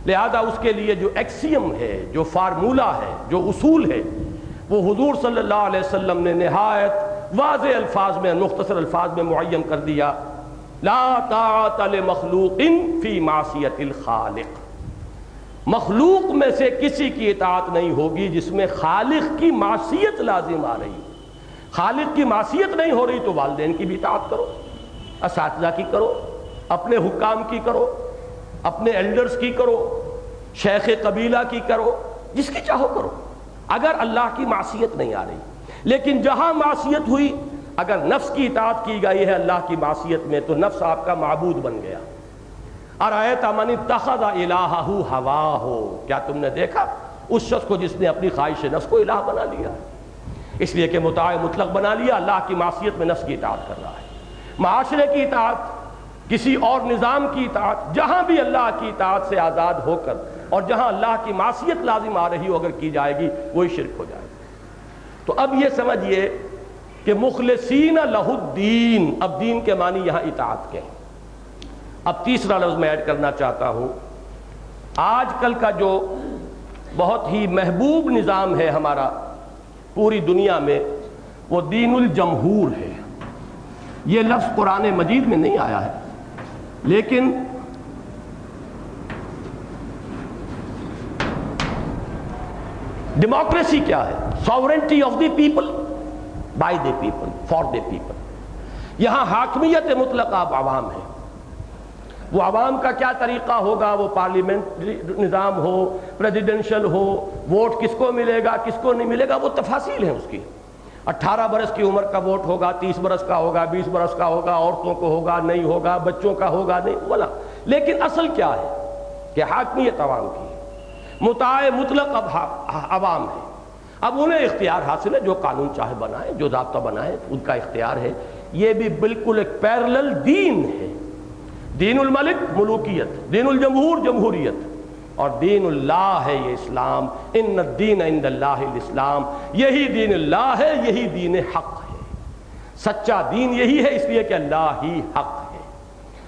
لہذا اس کے لیے جو ایکسیم ہے، جو فارمولہ ہے، جو اصول ہے، وہ حضور صلی اللہ علیہ وسلم نے نہایت واضح الفاظ میں، مختصر الفاظ میں معین کر دیا، لا طاعت لمخلوق فی معصیت الخالق۔ مخلوق میں سے کسی کی اطاعت نہیں ہوگی جس میں خالق کی معصیت لازم آ رہی۔ خالق کی معصیت نہیں ہو رہی تو والدین کی بھی اطاعت کرو، اساتذہ کی کرو، اپنے حکام کی کرو، اپنے ایلڈرز کی کرو، شیخ قبیلہ کی کرو، جس کی چاہو کرو، اگر اللہ کی معصیت نہیں آ رہی۔ لیکن جہاں معصیت ہوئی، اگر نفس کی اطاعت کی گئی ہے اللہ کی معصیت میں تو نفس آپ کا معبود بن گیا۔ ارأیت من اتخذ الہہ ہواہ، کیا تم نے دیکھا اس شخص کو جس نے اپنی خواہش نفس کو الہ بنا لیا ہے؟ اس لیے کہ مطاع مطلق بنا لیا، اللہ کی معصیت میں نفس کی اطاعت کر رہا ہے۔ معاشرے کی اطاعت، کسی اور نظام کی اطاعت، جہاں بھی اللہ کی اطاعت سے آزاد ہو کر اور جہاں اللہ کی معصیت لازم آ رہی ہو اگر کی جائے گی وہی شرک ہو جائے گی۔ تو اب یہ سمجھیے کہ مخلصین لہ الدین، اب دین کے معنی یہاں اطاعت کے ہیں۔ اب تیسرا لفظ میں ایڈ کرنا چاہتا ہوں، آج کل کا جو بہت ہی محبوب نظام ہے ہمارا پوری دنیا میں، وہ دین الجمہور ہے۔ یہ لفظ قرآن مجید میں نہیں آیا ہے، لیکن ڈیموکریسی کیا ہے؟ Sovereignty of the people, by the people, for the people. یہاں حاکمیت مطلق اب عوام ہے۔ وہ عوام کا کیا طریقہ ہوگا، وہ پارلیمنٹری نظام ہو، پریزیڈنشل ہو، ووٹ کس کو ملے گا کس کو نہیں ملے گا، وہ تفاصیل ہیں اس کی۔ 18 برس کی عمر کا ووٹ ہوگا، 30 برس کا ہوگا، 20 برس کا ہوگا، عورتوں کو ہوگا نہیں ہوگا، بچوں کا ہوگا نہیں بولا۔ لیکن اصل کیا ہے کہ حاکمیت عوام کی ہے، مطاع مطلق اب عوام ہے۔ اب انہیں اختیار حاصل ہے، جو قانون چاہے بنائے، جو ضابطہ بنائے، ان کا اختیار ہے۔ یہ بھی بالکل ایک پیرلل دین ہے۔ دین الملک ملوکیت، دین الجمہور جمہوریت، اور دین اللہ ہے یہ اسلام۔ ان الدین عند اللہ الاسلام، یہی دین اللہ ہے، یہی دین حق ہے۔ سچا دین یہی ہے، اس لیے کہ اللہ ہی حق ہے۔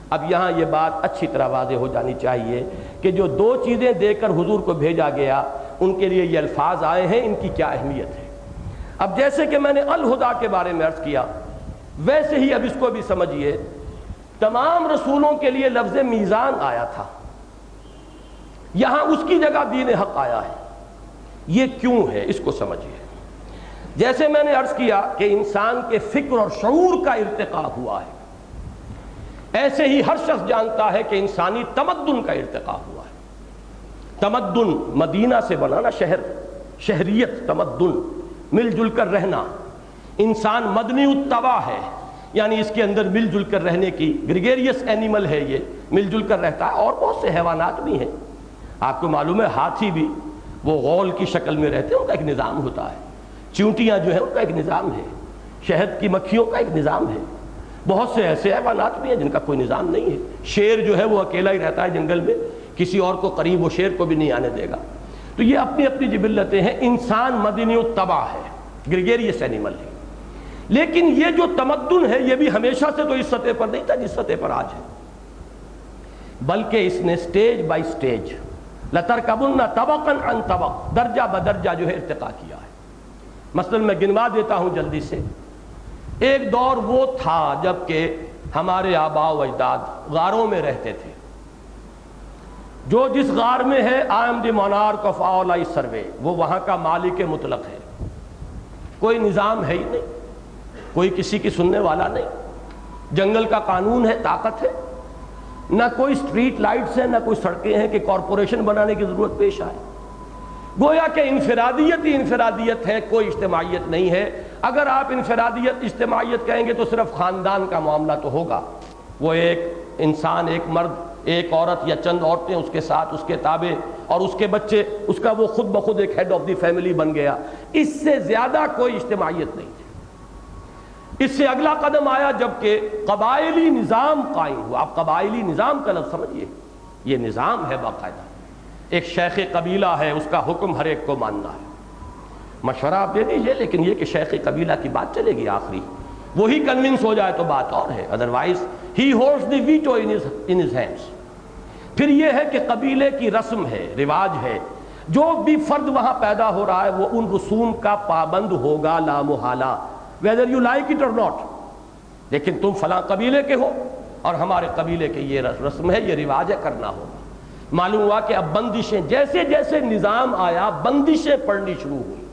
اب یہاں یہ بات اچھی طرح واضح ہو جانی چاہیے کہ جو دو چیزیں دے کر حضور کو بھیجا گیا، ان کے لیے یہ الفاظ آئے ہیں، ان کی کیا اہمیت ہے۔ اب جیسے کہ میں نے الہدا کے بارے میں عرض کیا، ویسے ہی اب اس کو بھی سمجھیے، تمام رسولوں کے لیے لفظ میزان آیا تھا، یہاں اس کی جگہ دین حق آیا ہے۔ یہ کیوں ہے، اس کو سمجھیے۔ جیسے میں نے عرض کیا کہ انسان کے فکر اور شعور کا ارتقاء ہوا ہے، ایسے ہی ہر شخص جانتا ہے کہ انسانی تمدن کا ارتقاء ہوا ہے۔ تمدن مدینہ سے بنانا، شہر، شہریت، تمدن، مل جل کر رہنا۔ انسان مدنی الطبع ہے، یعنی اس کے اندر مل جل کر رہنے کی، گریگیریس اینیمل ہے، یہ مل جل کر رہتا ہے۔ اور بہت سے حیوانات بھی ہیں، آپ کو معلوم ہے، ہاتھی بھی وہ غول کی شکل میں رہتے ہیں، ان کا ایک نظام ہوتا ہے۔ چیونٹیاں جو ہیں ان کا ایک نظام ہے، شہد کی مکھیوں کا ایک نظام ہے۔ بہت سے ایسے حیوانات بھی ہیں جن کا کوئی نظام نہیں ہے۔ شیر جو ہے وہ اکیلا ہی رہتا ہے جنگل میں، کسی اور کو قریب وہ شیر کو بھی نہیں آنے دے گا۔ تو یہ اپنی اپنی جبلتیں ہیں۔ انسان مدنی الطبع ہے، گریگیریس اینیمل ہے۔ لیکن یہ جو تمدن ہے یہ بھی ہمیشہ سے تو اس سطح پر نہیں تھا جس سطح پر آج ہے، بلکہ اس نے سٹیج بائی سٹیج، لَتَرْكَبُنَّ طَبَقًا عَنْ طَبَقٍ، درجہ بدرجہ جو ہے ارتقاء کیا ہے۔ مثلا میں گنوا دیتا ہوں جلدی سے۔ ایک دور وہ تھا جب کہ ہمارے آباء و اجداد غاروں میں رہتے تھے۔ جو جس غار میں ہے، I am the monarch of all I survey، وہ وہاں کا مالک مطلق ہے۔ کوئی نظام ہے ہی نہیں، کوئی کسی کی سننے والا نہیں، جنگل کا قانون ہے، طاقت ہے، نہ کوئی سٹریٹ لائٹس ہیں، نہ کوئی سڑکیں ہیں کہ کارپوریشن بنانے کی ضرورت پیش آئے۔ گویا کہ انفرادیت ہی انفرادیت ہے، کوئی اجتماعیت نہیں ہے۔ اگر آپ انفرادیت اجتماعیت کہیں گے تو صرف خاندان کا معاملہ تو ہوگا، وہ ایک انسان، ایک مرد، ایک عورت یا چند عورتیں اس کے ساتھ، اس کے تابع، اور اس کے بچے، اس کا وہ خود بخود ایک ہیڈ آف دی فیملی بن گیا۔ اس سے زیادہ کوئی اجتماعیت نہیں تھی۔ اس سے اگلا قدم آیا جب کہ قبائلی نظام قائم ہوا۔ آپ قبائلی نظام کا لفظ سمجھیے، یہ نظام ہے باقاعدہ، ایک شیخ قبیلہ ہے، اس کا حکم ہر ایک کو ماننا ہے۔ مشورہ آپ دے دیجئے، لیکن یہ کہ شیخ قبیلہ کی بات چلے گی آخری، وہی کنونس ہو جائے تو بات اور ہے، otherwise he holds the veto in his hands. پھر یہ ہے کہ قبیلے کی رسم ہے، رواج ہے، جو بھی فرد وہاں پیدا ہو رہا ہے وہ ان رسوم کا پابند ہوگا لا محالہ، whether you like it or not۔ لیکن تم فلاں قبیلے کے ہو اور ہمارے قبیلے کے یہ رسم ہے، یہ رواج ہے، کرنا ہوگا۔ معلوم ہوا کہ اب بندشیں، جیسے جیسے نظام آیا بندشیں پڑنی شروع ہوئی۔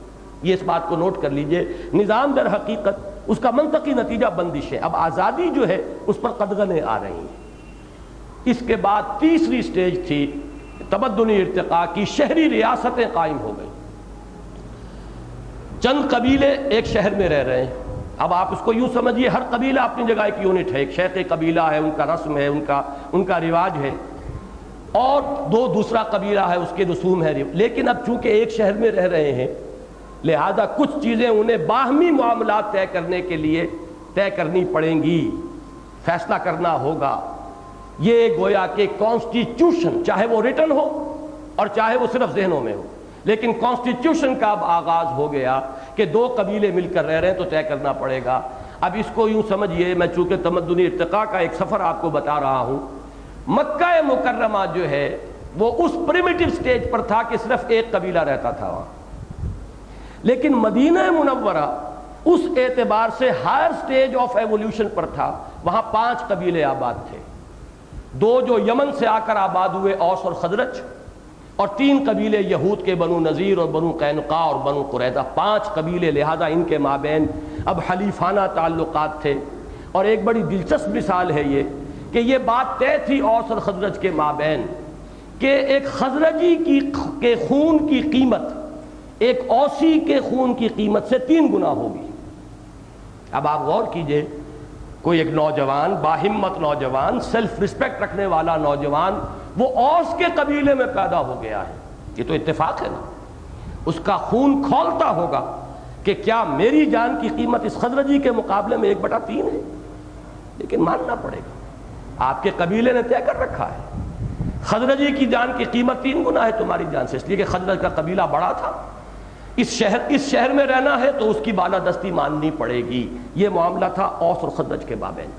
یہ اس بات کو نوٹ کر لیجئے، نظام در حقیقت اس کا منطقی نتیجہ بندشیں۔ اب آزادی جو ہے اس پر قدغنیں آ رہی ہیں۔ اس کے بعد تیسری سٹیج تھی تمدنی ارتقاء کی، شہری ریاستیں قائم ہو گئی۔ چند قبیلے ایک شہر میں رہ رہے ہیں۔ اب آپ اس کو یوں سمجھیے، ہر قبیلہ اپنی جگہ ایک یونٹ ہے، ایک شیخ قبیلہ ہے، ان کا رسم ہے، ان کا رواج ہے، اور دوسرا قبیلہ ہے، اس کے رسوم ہے۔ لیکن اب چونکہ ایک شہر میں رہ رہے ہیں، لہذا کچھ چیزیں انہیں باہمی معاملات طے کرنے کے لیے طے کرنی پڑیں گی، فیصلہ کرنا ہوگا۔ یہ گویا کہ کانسٹیٹیوشن، چاہے وہ ریٹن ہو اور چاہے وہ صرف ذہنوں میں ہو، لیکن کانسٹیٹیوشن کا اب آغاز ہو گیا کہ دو قبیلے مل کر رہ رہے ہیں تو طے کرنا پڑے گا۔ اب اس کو یوں سمجھیے، میں چونکہ تمدنی ارتقاء کا ایک سفر آپ کو بتا رہا ہوں، مکہ مکرمہ جو ہے وہ اس پریمیٹیو سٹیج پر تھا کہ صرف ایک قبیلہ رہتا تھا وہاں، لیکن مدینہ منورہ اس اعتبار سے ہائر سٹیج آف ایولیوشن پر تھا۔ وہاں 5 قبیلے آباد تھے، 2 جو یمن سے آ کر آباد ہوئے، اوس اور خزرج، اور 3 قبیلے یہود کے، بنو نذیر اور بنو قینقاع اور بنو قریظہ، 5 قبیلے، لہذا ان کے مابین اب حلیفانہ تعلقات تھے۔ اور ایک بڑی دلچسپ مثال ہے یہ کہ یہ بات طے تھی اوس اور خزرج کے مابین کہ ایک خزرجی کے خون کی قیمت ایک اوسی کے خون کی قیمت سے 3 گنا ہوگی۔ اب آپ غور کیجئے، کوئی ایک نوجوان، باہمت نوجوان، سیلف رسپیکٹ رکھنے والا نوجوان، وہ اوس کے قبیلے میں پیدا ہو گیا ہے، یہ تو اتفاق ہے نا۔ اس کا خون کھولتا ہوگا کہ کیا میری جان کی قیمت اس خزرجی کے مقابلے میں 1/3 ہے؟ لیکن ماننا پڑے گا، آپ کے قبیلے نے طے کر رکھا ہے خزرجی کی جان کی قیمت 3 گنا ہے تمہاری جان سے، اس لیے کہ خزرج کا قبیلہ بڑا تھا، اس شہر میں رہنا ہے تو اس کی بالادستی ماننی پڑے گی۔ یہ معاملہ تھا اوس اور خزرج کے مابین۔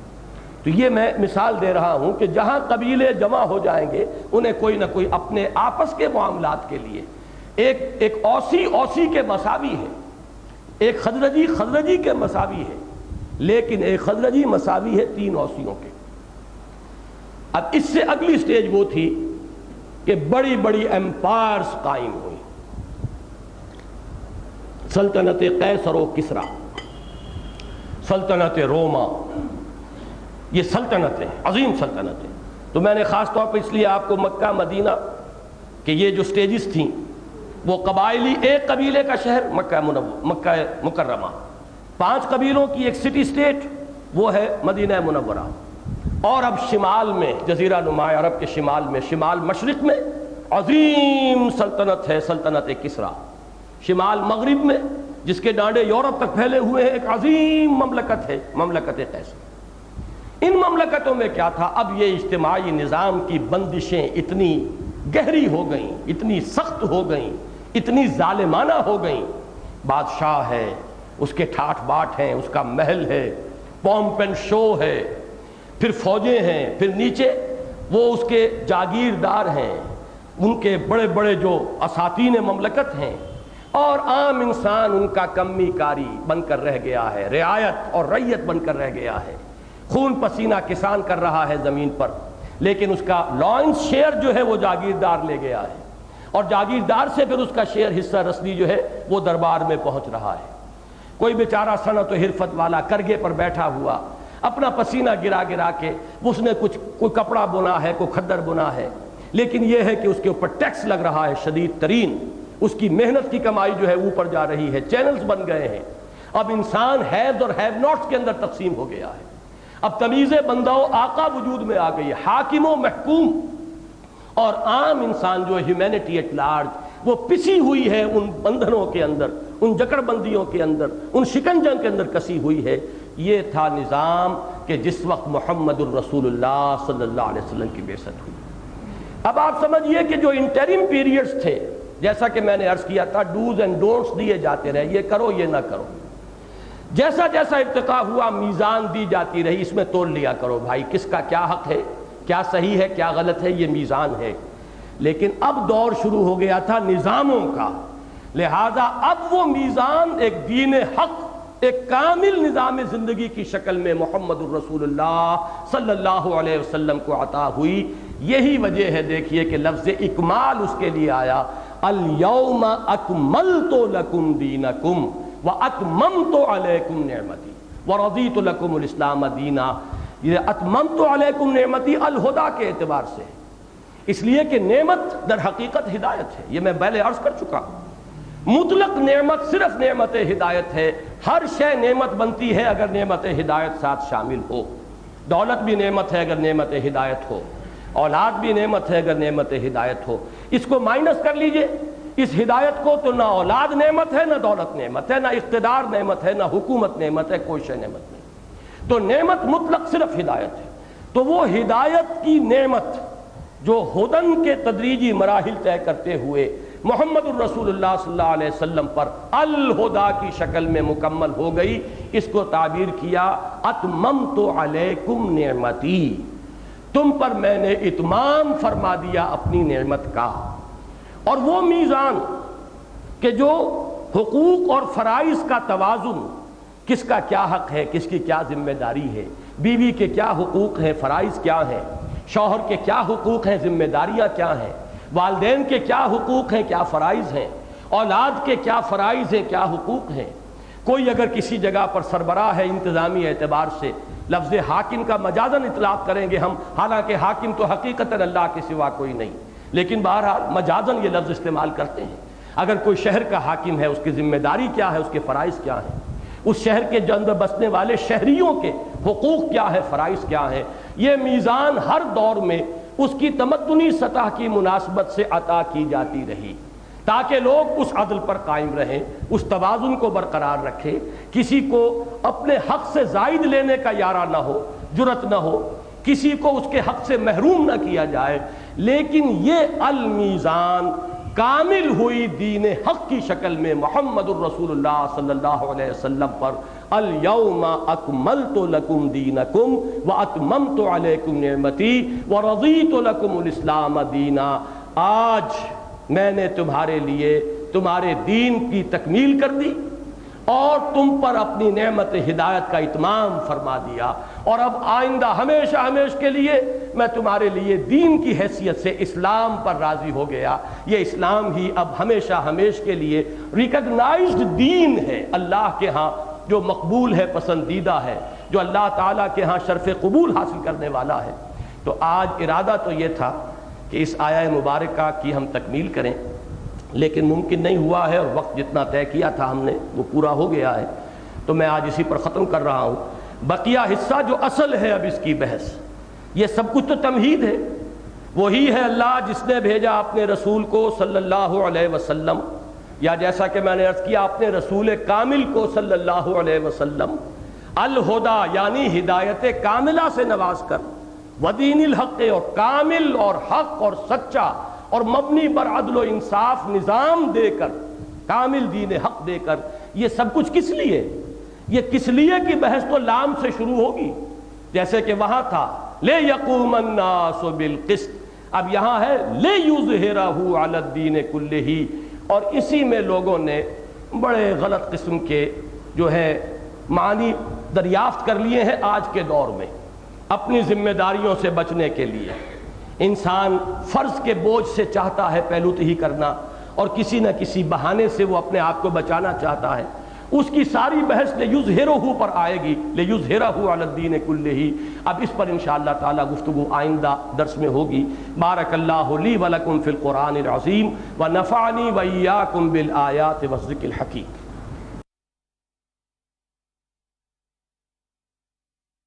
تو یہ میں مثال دے رہا ہوں کہ جہاں قبیلے جمع ہو جائیں گے انہیں کوئی نہ کوئی اپنے آپس کے معاملات کے لیے ایک اوسی کے مساوی ہے، ایک خزرجی کے مساوی ہے، لیکن ایک خزرجی مساوی ہے 3 اوسیوں کے۔ اب اس سے اگلی سٹیج وہ تھی کہ بڑی بڑی ایمپائرز قائم ہوئی، سلطنت قیصر و کسریٰ، سلطنت روما، یہ سلطنتیں عظیم سلطنتیں۔ تو میں نے خاص طور پر اس لیے آپ کو مکہ مدینہ کہ یہ جو سٹیجز تھیں وہ قبائلی، ایک قبیلے کا شہر مکہ مکرمہ، 5 قبیلوں کی ایک سٹی سٹیٹ وہ ہے مدینہ منورہ، اور اب شمال میں جزیرہ نما عرب کے شمال میں، شمال مشرق میں عظیم سلطنت ہے سلطنت کسریٰ، شمال مغرب میں جس کے ڈانڈے یورپ تک پھیلے ہوئے ہیں ایک عظیم مملکت ہے مملکت قیصر۔ ان مملکتوں میں کیا تھا، اب یہ اجتماعی نظام کی بندشیں اتنی گہری ہو گئیں، اتنی سخت ہو گئیں، اتنی ظالمانہ ہو گئیں، بادشاہ ہے، اس کے ٹھاٹھ باٹ ہیں، اس کا محل ہے، پومپ اینڈ شو ہے، پھر فوجیں ہیں، پھر نیچے وہ اس کے جاگیردار ہیں، ان کے بڑے بڑے جو اساتین مملکت ہیں، اور عام انسان ان کا کمی کاری بن کر رہ گیا ہے، رعایت اور رعیت بن کر رہ گیا ہے، خون پسینہ کسان کر رہا ہے زمین پر، لیکن اس کا لائنس شیئر جو ہے وہ جاگیردار لے گیا ہے، اور جاگیردار سے پھر اس کا شیئر حصہ رسنی جو ہے وہ دربار میں پہنچ رہا ہے۔ کوئی بیچارہ صنعت و حرفت والا کرگے پر بیٹھا ہوا اپنا پسینہ گرا گرا کے اس نے کوئی کپڑا بنا ہے، کوئی کھدر بنا ہے، لیکن یہ ہے کہ اس کے اوپر ٹیکس لگ رہا ہے شدید ترین، اس کی محنت کی کمائی جو ہے اوپر جا رہی ہے، چینلز بن گئے ہیں، اب انسان ہیز اور ہیو ناٹس کے اندر تقسیم ہو گیا ہے، اب تمیز بندہ و آقا وجود میں آ گئی ہے، حاکم و محکوم، اور عام انسان جو ہیومینٹی ایٹ لارج وہ پسی ہوئی ہے ان بندھنوں کے اندر، ان جکڑ بندیوں کے اندر، ان شکنجوں کے اندر کسی ہوئی ہے۔ یہ تھا نظام کہ جس وقت محمد الرسول اللہ صلی اللہ علیہ وسلم کی بعثت ہوئی۔ اب آپ سمجھئے کہ جو انٹرم پیریڈز تھے، جیسا کہ میں نے عرض کیا تھا، ڈوز اینڈ ڈونٹس دیے جاتے رہے، یہ کرو یہ نہ کرو، جیسا جیسا ارتقا ہوا میزان دی جاتی رہی، اس میں تول لیا کرو بھائی کس کا کیا حق ہے، کیا صحیح ہے کیا غلط ہے، یہ میزان ہے۔ لیکن اب دور شروع ہو گیا تھا نظاموں کا، لہذا اب وہ میزان ایک دین حق، ایک کامل نظام زندگی کی شکل میں محمد الرسول اللہ صلی اللہ علیہ وسلم کو عطا ہوئی۔ یہی وجہ ہے دیکھیے کہ لفظ اکمال اس کے لیے آیا، الیوم اکملت لکم دینکم واتممت علیکم نعمتی ورضیت لکم الاسلام دینا۔ یہ اتممت علیکم نعمتی الہدا کے اعتبار سے، اس لیے کہ نعمت در حقیقت ہدایت ہے، یہ میں پہلے عرض کر چکا ہوں۔ مطلق نعمت صرف نعمت ہدایت ہے، ہر شے نعمت بنتی ہے اگر نعمت ہدایت ساتھ شامل ہو، دولت بھی نعمت ہے اگر نعمت ہدایت ہو، اولاد بھی نعمت ہے اگر نعمت ہدایت ہو۔ اس کو مائنس کر لیجئے اس ہدایت کو، تو نہ اولاد نعمت ہے، نہ دولت نعمت ہے، نہ اقتدار نعمت ہے، نہ حکومت نعمت ہے، کوئی شے نعمت نہیں۔ تو نعمت مطلق صرف ہدایت ہے۔ تو وہ ہدایت کی نعمت جو ہدن کے تدریجی مراحل طے کرتے ہوئے محمد الرسول اللہ صلی اللہ علیہ وسلم پر الہدا کی شکل میں مکمل ہو گئی، اس کو تعبیر کیا اتممت علیکم نعمتی، تم پر میں نے اتمام فرما دیا اپنی نعمت کا۔ اور وہ میزان کہ جو حقوق اور فرائض کا توازن، کس کا کیا حق ہے، کس کی کیا ذمہ داری ہے، بیوی کے کیا حقوق ہیں، فرائض کیا ہیں، شوہر کے کیا حقوق ہیں، ذمہ داریاں کیا ہیں، والدین کے کیا حقوق ہیں، کیا فرائض ہیں، اولاد کے کیا فرائض ہیں، کیا حقوق ہیں۔ کوئی اگر کسی جگہ پر سربراہ ہے انتظامی اعتبار سے، لفظ حاکم کا مجازن اطلاق کریں گے ہم، حالانکہ حاکم تو حقیقتاً اللہ کے سوا کوئی نہیں، لیکن بہرحال مجازن یہ لفظ استعمال کرتے ہیں۔ اگر کوئی شہر کا حاکم ہے، اس کی ذمہ داری کیا ہے، اس کے فرائض کیا ہیں، اس شہر کے اندر بسنے والے شہریوں کے حقوق کیا ہے، فرائض کیا ہیں، یہ میزان ہر دور میں اس کی تمدنی سطح کی مناسبت سے عطا کی جاتی رہی۔ تاکہ لوگ اس عدل پر قائم رہیں، اس توازن کو برقرار رکھیں، کسی کو اپنے حق سے زائد لینے کا یارہ نہ ہو، جرت نہ ہو، کسی کو اس کے حق سے محروم نہ کیا جائے۔ لیکن یہ المیزان کامل ہوئی دین حق کی شکل میں محمد الرسول اللہ صلی اللہ علیہ وسلم پر، الیوم اکملت لکم دینکم واتممت علیکم نعمتی ورضیت لکم الاسلام دینا۔ آج میں نے تمہارے لیے تمہارے دین کی تکمیل کر دی اور تم پر اپنی نعمت ہدایت کا اتمام فرما دیا، اور اب آئندہ ہمیشہ ہمیشہ کے لیے میں تمہارے لیے دین کی حیثیت سے اسلام پر راضی ہو گیا۔ یہ اسلام ہی اب ہمیشہ ہمیشہ کے لیے ریکگنائزڈ دین ہے اللہ کے ہاں، جو مقبول ہے، پسندیدہ ہے، جو اللہ تعالیٰ کے ہاں شرف قبول حاصل کرنے والا ہے۔ تو آج ارادہ تو یہ تھا کہ اس آیہ مبارکہ کی ہم تکمیل کریں، لیکن ممکن نہیں ہوا ہے، اور وقت جتنا طے کیا تھا ہم نے وہ پورا ہو گیا ہے، تو میں آج اسی پر ختم کر رہا ہوں۔ بقیہ حصہ جو اصل ہے اب اس کی بحث، یہ سب کچھ تو تمہید ہے۔ وہی ہے اللہ جس نے بھیجا اپنے رسول کو صلی اللہ علیہ وسلم، یا جیسا کہ میں نے عرض کیا اپنے رسول کامل کو صلی اللہ علیہ وسلم، الہدا یعنی ہدایت کاملہ سے نواز کر، ودین الحق اور کامل اور حق اور سچا اور مبنی بر عدل و انصاف نظام دے کر، کامل دین حق دے کر۔ یہ سب کچھ کس لیے؟ یہ کس لیے کی بحث تو لام سے شروع ہوگی، جیسے کہ وہاں تھا لے یقوم الناس بالقسط، اب یہاں ہے لے یظہرہ علی الدین کلہ، اور اسی میں لوگوں نے بڑے غلط قسم کے جو ہے معنی دریافت کر لیے ہیں۔ آج کے دور میں اپنی ذمہ داریوں سے بچنے کے لیے انسان فرض کے بوجھ سے چاہتا ہے پہلو ہی کرنا، اور کسی نہ کسی بہانے سے وہ اپنے آپ کو بچانا چاہتا ہے۔ اس کی ساری بحث لیظہرہ پر آئے گی، لیظہرہ علی الدین کلہ۔ اب اس پر انشاءاللہ تعالی گفتگو آئندہ درس میں ہوگی۔ بارک اللہ لی ولکم فی القرآن العظیم ونفعنی وإیاکم بالآیات والذکر الحکیم۔